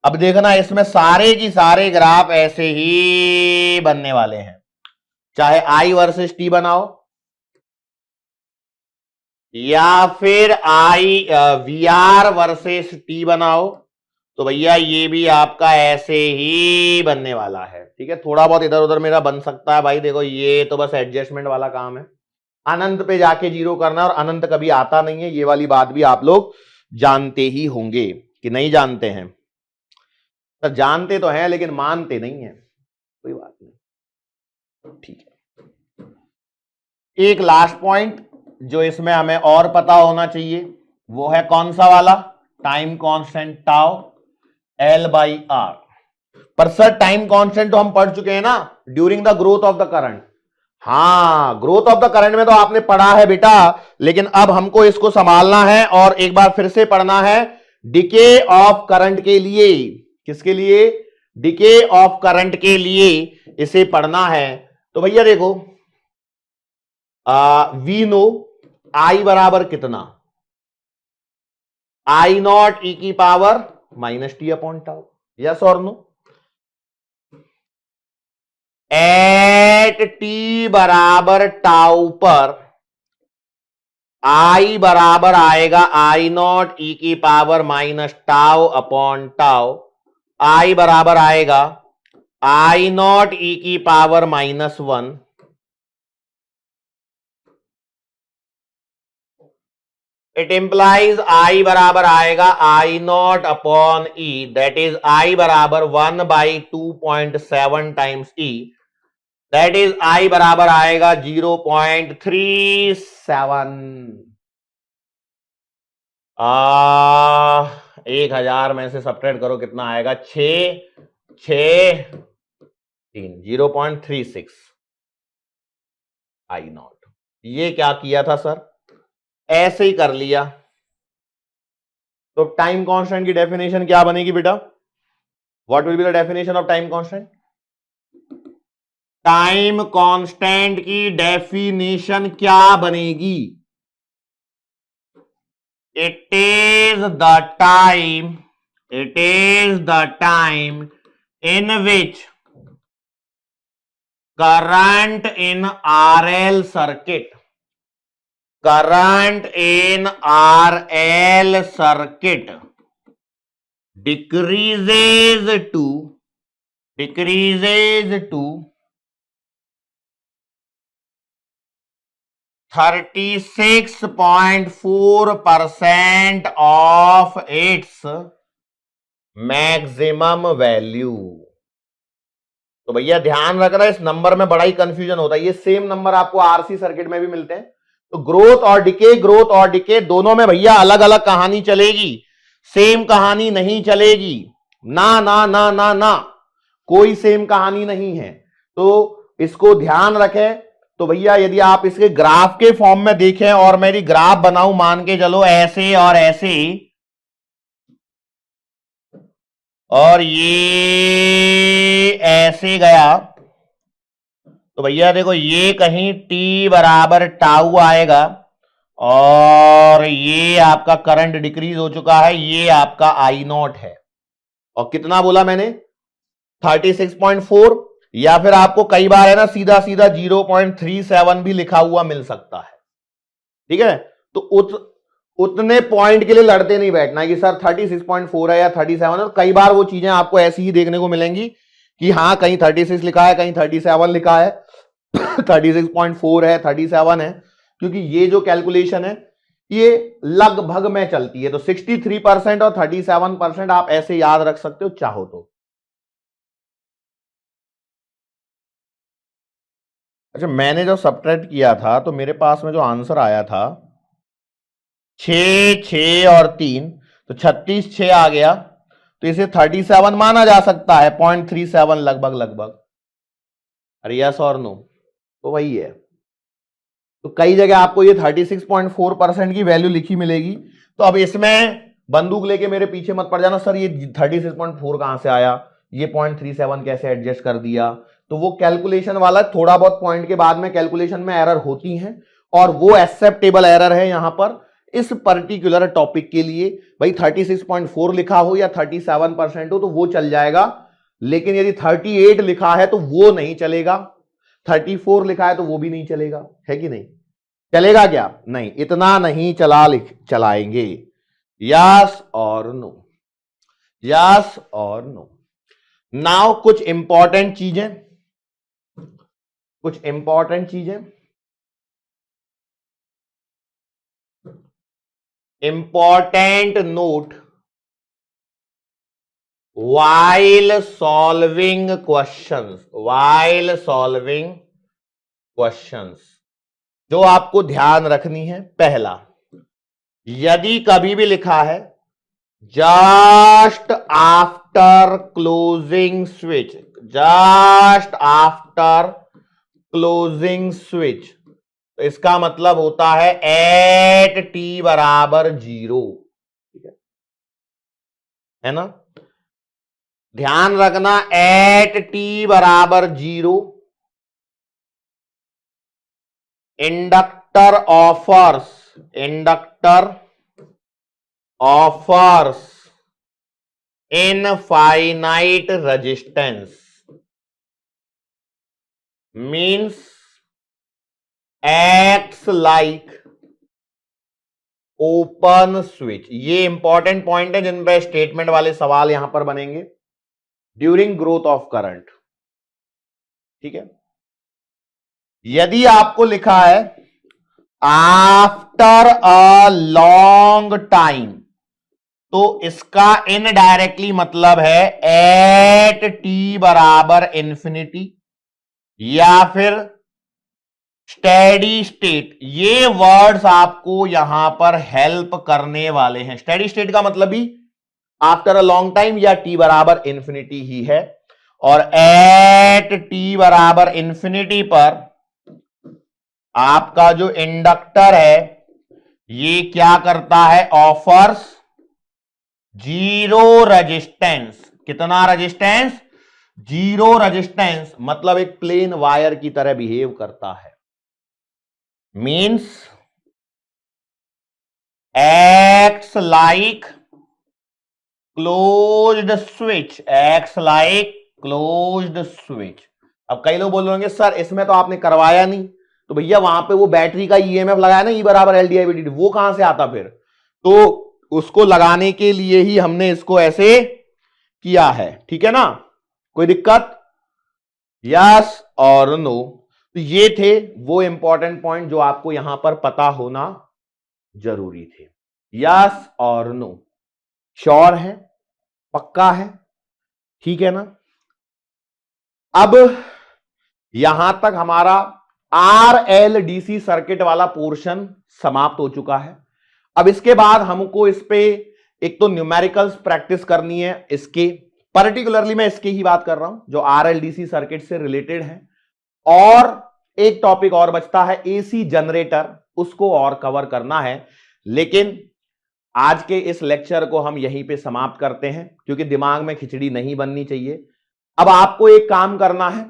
अब देखना इसमें सारे की सारे ग्राफ ऐसे ही बनने वाले हैं, चाहे आई वर्सेस टी बनाओ या फिर आई वी आर वर्सेस टी बनाओ, तो भैया ये भी आपका ऐसे ही बनने वाला है, ठीक है। थोड़ा बहुत इधर उधर मेरा बन सकता है भाई, देखो ये तो बस एडजस्टमेंट वाला काम है। अनंत पे जाके जीरो करना है और अनंत कभी आता नहीं है, ये वाली बात भी आप लोग जानते ही होंगे कि नहीं जानते हैं। तो जानते तो हैं लेकिन मानते नहीं है, कोई बात नहीं, ठीक है। एक लास्ट पॉइंट जो इसमें हमें और पता होना चाहिए वो है कौन सा वाला, time constant tau L by R. पर सर टाइम कांस्टेंट तो हम पढ़ चुके हैं ना during the growth of the current. हां, ग्रोथ ऑफ द करंट में तो आपने पढ़ा है बेटा, लेकिन अब हमको इसको संभालना है और एक बार फिर से पढ़ना है डिके ऑफ करंट के लिए। किसके लिए, डिके ऑफ करंट के लिए इसे पढ़ना है। तो भैया देखो वी नो आई बराबर कितना, आई नॉट ई की power minus T upon tau, yes और नो। एट टी बराबर टाउ पर आई बराबर आएगा आई नॉट ई की power minus tau upon tau, i बराबर आएगा आई नॉट ई की पावर माइनस 1, इट इंप्लाइज आई बराबर आएगा आई naught upon e, that is आई बराबर 1/2.7 टाइम्स ई, दैट इज आई बराबर आएगा 0.37। 1000 में से सब्ट्रैक्ट करो कितना आएगा, 3 0.36 आई नॉट। ये क्या किया था सर, ऐसे ही कर लिया। तो टाइम कांस्टेंट की डेफिनेशन क्या बनेगी बेटा, what will be the definition of time constant. Time constant की डेफिनेशन क्या बनेगी, it is the time in which current in RL circuit, current in RL circuit decreases to 36.4% of its maximum value। तो भैया ध्यान रखना, इस number में बड़ा ही कंफ्यूजन होता है, ये सेम नंबर आपको RC सर्किट में भी मिलते हैं। तो ग्रोथ और डिके दोनों में भैया अलग अलग कहानी चलेगी, सेम कहानी नहीं चलेगी, ना ना ना ना ना, कोई सेम कहानी नहीं है, तो इसको ध्यान रखें। तो भैया यदि आप इसके ग्राफ के फॉर्म में देखें और मेरी ग्राफ बनाऊं, मान के चलो ऐसे और ऐसे, और ये ऐसे गया, तो भैया देखो ये कहीं t बराबर टाउ आएगा और ये आपका करंट डिक्रीज हो चुका है, ये आपका आई नॉट है। और कितना बोला मैंने, 36.4, या फिर आपको कई बार है ना सीधा सीधा 0.37 भी लिखा हुआ मिल सकता है, ठीक है। तो उतने पॉइंट के लिए लड़ते नहीं बैठना कि सर 36.4 है या 37 है। कई बार वो चीजें आपको ऐसी ही देखने को मिलेंगी कि हाँ कहीं 36 लिखा है, कहीं 37 लिखा है, 36.4 है, 37 है, क्योंकि ये जो कैलकुलेशन है ये लगभग में चलती है। तो 63% और 37% आप ऐसे याद रख सकते हो चाहो तो। अच्छा, मैंने जो सब्ट्रैक्ट किया था तो मेरे पास में जो आंसर आया था 6, 6 और 3, तो 36, 6 आ गया, तो इसे 37 माना जा सकता है, 0.37 लगभग लगभग। अरे यस और नो? तो वही है। तो कई जगह आपको ये 36.4% की वैल्यू लिखी मिलेगी। तो अब इसमें बंदूक लेके मेरे पीछे मत पड़ जाना, सर ये 36.4 कहां से आया, ये 0.37 कैसे एडजस्ट कर दिया। तो वो कैलकुलेशन वाला थोड़ा बहुत पॉइंट के बाद में कैलकुलेशन में एरर होती हैं, और वो एक्सेप्टेबल एरर है यहां पर इस पर्टिकुलर टॉपिक के लिए। भाई 36.4 लिखा हो या 37% हो तो वो चल जाएगा, लेकिन यदि 38 लिखा है तो वो नहीं चलेगा, 34 लिखा है तो वो भी नहीं चलेगा, है कि नहीं? चलेगा क्या? नहीं, इतना नहीं चलाएंगे। यस और नो? यस और नो? नाउ कुछ इंपॉर्टेंट चीजें, कुछ इंपॉर्टेंट चीजें, important note while solving questions, while solving questions, जो आपको ध्यान रखनी है। पहला, यदि कभी भी लिखा है just after closing switch, just after closing switch, तो इसका मतलब होता है एट टी बराबर 0, ठीक है ना? ध्यान रखना, एट टी बराबर 0 inductor offers infinite resistance, means acts like open switch. ये इंपॉर्टेंट पॉइंट है जिन पे स्टेटमेंट वाले सवाल यहां पर बनेंगे ड्यूरिंग ग्रोथ ऑफ करंट, ठीक है? यदि आपको लिखा है आफ्टर अ लॉन्ग टाइम, तो इसका इनडायरेक्टली मतलब है एट टी बराबर इंफिनिटी या फिर स्टेडी स्टेट। ये वर्ड्स आपको यहां पर हेल्प करने वाले हैं। स्टेडी स्टेट का मतलब भी आफ्टर अ लॉन्ग टाइम या टी बराबर इंफिनिटी ही है, और एट टी बराबर इंफिनिटी पर आपका जो इंडक्टर है ये क्या करता है, ऑफर्स 0 रेजिस्टेंस। कितना रेजिस्टेंस? 0 रेजिस्टेंस, मतलब एक प्लेन वायर की तरह बिहेव करता है। Means acts like closed switch, acts like closed switch. अब कई लोग बोल रहे होंगे सर इसमें तो आपने करवाया नहीं, तो भैया वहां पे वो बैटरी का ईएमएफ लगाया ना, ई बराबर एल डी आई डी, वो कहां से आता फिर? तो उसको लगाने के लिए ही हमने इसको ऐसे किया है, ठीक है ना? कोई दिक्कत? यस और नो? तो ये थे वो इंपॉर्टेंट पॉइंट जो आपको यहां पर पता होना जरूरी थे। यस और नो? श्योर है? पक्का है? ठीक है ना? अब यहां तक हमारा आरएलडीसी सर्किट वाला पोर्शन समाप्त हो चुका है। अब इसके बाद हमको इस पे एक तो न्यूमेरिकल्स प्रैक्टिस करनी है, इसके पर्टिकुलरली मैं इसकी ही बात कर रहा हूं जो आरएलडीसी सर्किट से रिलेटेड है, और एक टॉपिक और बचता है एसी जनरेटर, उसको और कवर करना है। लेकिन आज के इस लेक्चर को हम यहीं पे समाप्त करते हैं, क्योंकि दिमाग में खिचड़ी नहीं बननी चाहिए। अब आपको एक काम करना है,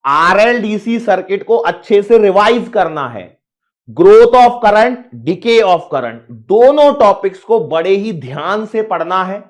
आरएलडीसी सर्किट को अच्छे से रिवाइज करना है। Growth of current, decay of current, दोनों टॉपिक्स को बड़े ही ध्यान से पढ़ना है।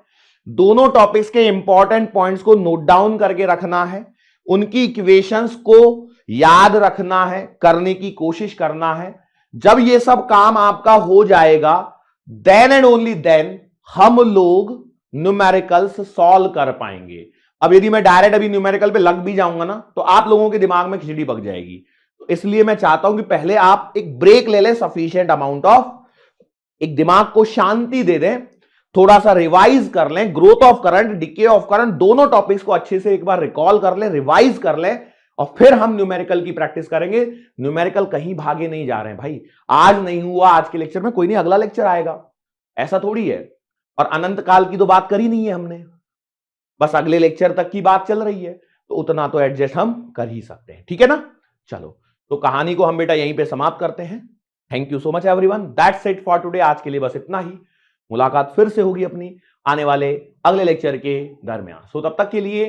दोनों टॉपिक्स के इंपॉर्टेंट पॉइंट्स को नोट डाउन करके रखना है, उनकी इक्वेशंस को याद रखना है, करने की कोशिश करना है। जब ये सब काम आपका हो जाएगा, देन एंड ओनली देन हम लोग न्यूमेरिकल्स सॉल्व कर पाएंगे। अब यदि मैं डायरेक्ट अभी न्यूमेरिकल पे लग भी जाऊंगा ना, तो आप लोगों के दिमाग में खिचड़ी पक जाएगी। तो इसलिए मैं चाहता हूं कि पहले आप एक ब्रेक ले लें, सफिशिएंट अमाउंट ऑफ, एक दिमाग को शांति दे दें, थोड़ा सा रिवाइज कर लें। Growth of current, decay of current, दोनों टॉपिक्स को अच्छे से एक बार रिकॉल कर लें, रिवाइज कर लें, और फिर हम न्यूमेरिकल की प्रैक्टिस करेंगे। न्यूमेरिकल कहीं भागे नहीं जा रहे हैं भाई, आज नहीं हुआ आज के लेक्चर में, कोई नहीं अगला लेक्चर आएगा, ऐसा थोड़ी है। और अनंत काल की तो बात करी नहीं है हमने, बस अगले लेक्चर तक की बात चल रही है, तो उतना तो एडजस्ट हम कर ही सकते हैं, ठीक है ना। चलो, तो कहानी को हम बेटा यहीं पे समाप्त करते हैं। Thank you so much everyone, that's it for today. आज के लिए बस इतना ही, मुलाकात फिर से होगी अपनी आने वाले अगले लेक्चर के दरमियान। सो तब तक के लिए